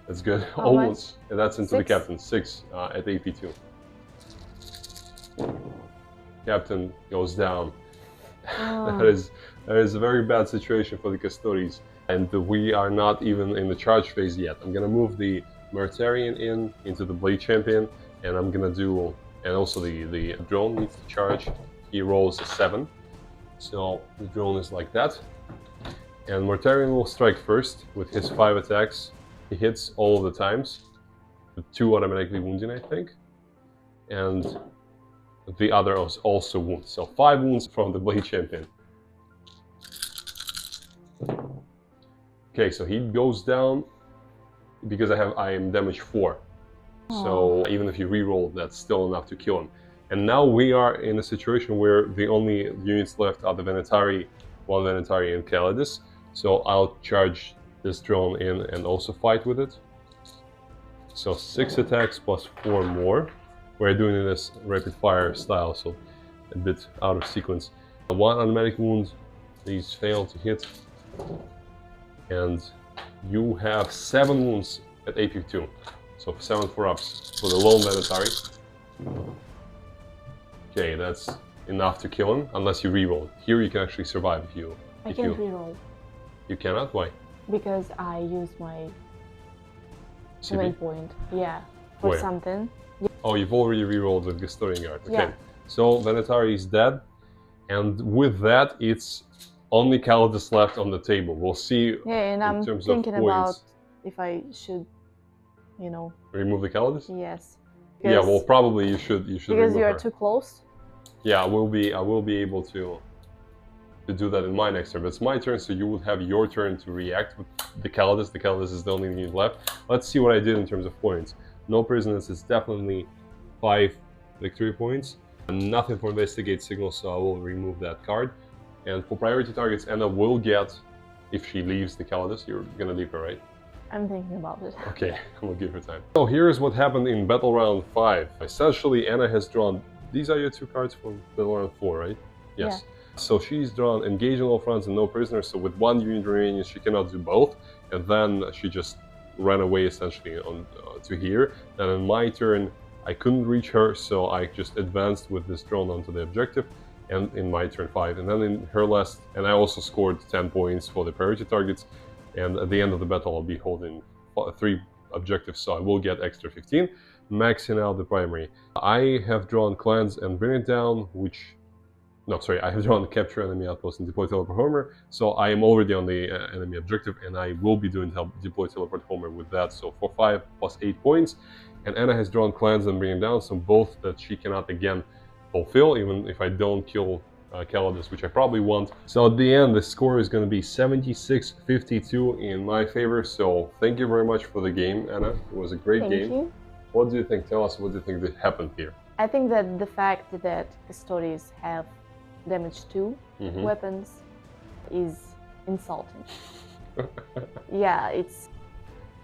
That's good. How All much? wounds. And that's into 6? the captain, 6 at AP2. Captain goes down. That is a very bad situation for the Custodes, and we are not even in the charge phase yet. I'm gonna move the Mortarion into the blade champion, and I'm gonna do, and also the drone needs to charge. He rolls a 7, so the drone is like that. And Mortarion will strike first with his 5 attacks. He hits all of the times, with 2 automatically wounding, I think, and the other is also wounds. So 5 wounds from the blade champion. Okay, so he goes down because I am damage 4. So even if you reroll, that's still enough to kill him. And now we are in a situation where the only units left are the Venetari, 1 Venetari and Calidus. So I'll charge this drone in and also fight with it. So 6 attacks plus 4 more. We're doing it in this rapid fire style, so a bit out of sequence. 1 automatic wound, these fail to hit. And you have 7 wounds at AP2. So 7 4-ups for the lone Venetari. Okay, that's enough to kill him, unless you reroll. Here you can actually survive if you... I can't reroll. You cannot? Why? Because I use my CP? waypoint. Yeah, for Where? something. Oh, you've already rerolled the Custodian Guard. Okay. Yeah. So Venetari is dead, and with that, it's only Calidus left on the table. We'll see. Yeah, and I'm terms of thinking about points. if I should, you know. Remove the Calidus? Yes. Yeah, well, probably you should because remove you are her. too close. Yeah, I will be able to do that in my next turn. But it's my turn, so you would have your turn to react with the Calidus. The Calidus is the only unit left. Let's see what I did in terms of points. No prisoners is definitely 5 victory points. And nothing for investigate signals, so I will remove that card. And for priority targets, Anna will get, if she leaves the Calidus, you're gonna leave her, right? I'm thinking about it. Okay, we'll give her time. So here's what happened in Battle Round 5. Essentially, Anna has drawn, these are your 2 cards for Battle Round 4, right? Yes. Yeah. So she's drawn engage on all fronts and no prisoners, so with 1 unit remaining, she cannot do both. And then she just ran away essentially on to here. And in my turn, I couldn't reach her, so I just advanced with this drone onto the objective, and in my turn 5. And then in her last, and I also scored 10 points for the priority targets, and at the end of the battle I'll be holding 3 objectives, so I will get extra 15, maxing out the primary. I have drawn Cleanse and Bring It Down, I have drawn Capture Enemy Outpost and Deploy Teleport Homer, so I am already on the enemy objective, and I will be doing Deploy Teleport Homer with that, so for 5 plus 8 points. And Anna has drawn Cleanse and Bring It Down, so both that she cannot again fulfill, even if I don't kill Calidus, which I probably won't. So at the end, the score is going to be 76-52 in my favor, so thank you very much for the game, Anna. It was a great game. Thank you. What do you think? Tell us, what do you think that happened here? I think that the fact that Custodes have damage 2 weapons is insulting. Yeah, it's...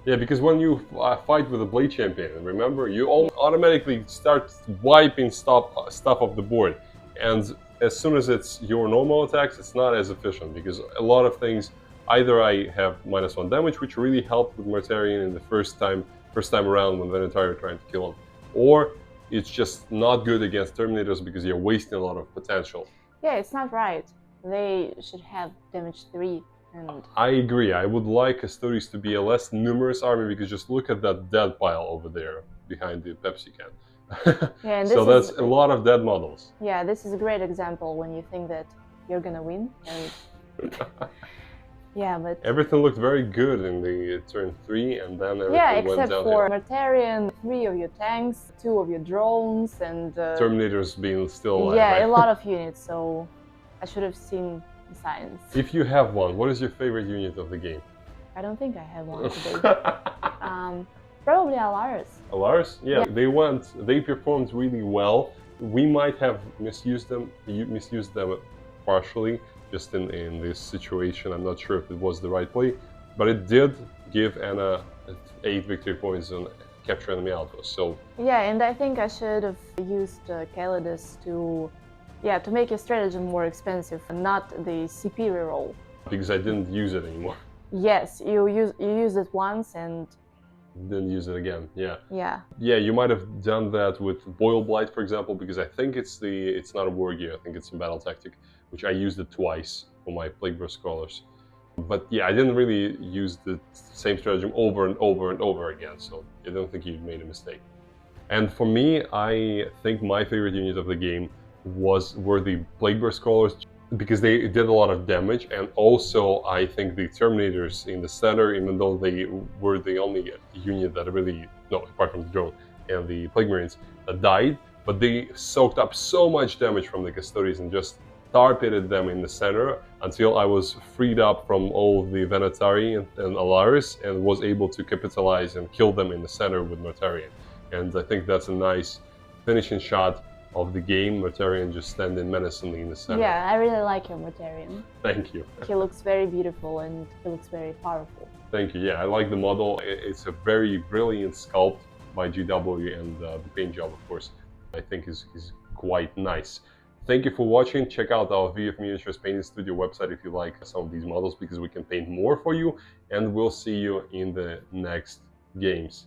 Yeah, because when you fight with a blade champion, remember, you automatically start wiping stuff off the board. And as soon as it's your normal attacks, it's not as efficient, because a lot of things either I have -1 damage, which really helped with Mortarion in the first time around when Venetari were trying to kill him, or it's just not good against Terminators because you're wasting a lot of potential. Yeah, it's not right. They should have damage 3. And I agree. I would like Custodes to be a less numerous army because just look at that dead pile over there behind the Pepsi can. Yeah, and so that's a lot of dead models. Yeah, this is a great example when you think that you're gonna win. And yeah, but everything looked very good in the turn 3, and then everything yeah, went except downhill. for Mortarion, 3 of your tanks, 2 of your drones, and Terminators being still alive. yeah, right? a lot of units. So I should have seen the signs. If you have one, what is your favorite unit of the game? I don't think I have one today. Probably Alaris. Alaris? Yeah, they performed really well. We might have misused them partially, just in this situation. I'm not sure if it was the right play, but it did give Anna 8 victory points on capture enemy outposts. So yeah, and I think I should have used Calidus to make your stratagem more expensive, and not the CP reroll. because I didn't use it anymore. Yes, you use it once and Didn't use it again. Yeah. yeah. Yeah, you might have done that with Boil Blight, for example, because I think it's not a war gear. I think it's a battle tactic, which I used it twice for my Plagueburst Scholars. But yeah, I didn't really use the same stratagem over and over and over again, so I don't think you made a mistake. And for me, I think my favorite unit of the game were the Plagueburst Scholars, because they did a lot of damage, and also I think the Terminators in the center, even though they were the only unit that really, no, apart from the drone and the Plague Marines, that died, but they soaked up so much damage from the Custodes and just tar-pitted them in the center until I was freed up from all the Venetari and Alaris and was able to capitalize and kill them in the center with Mortarion. And I think that's a nice finishing shot of the game, Mortarion just standing menacingly in the center. Yeah, I really like your Mortarion. Thank you. He looks very beautiful and he looks very powerful. Thank you. Yeah, I like the model. It's a very brilliant sculpt by GW, and the paint job, of course, I think is quite nice. Thank you for watching. Check out our vf.miniatures painting studio website if you like some of these models, because we can paint more for you, and we'll see you in the next games.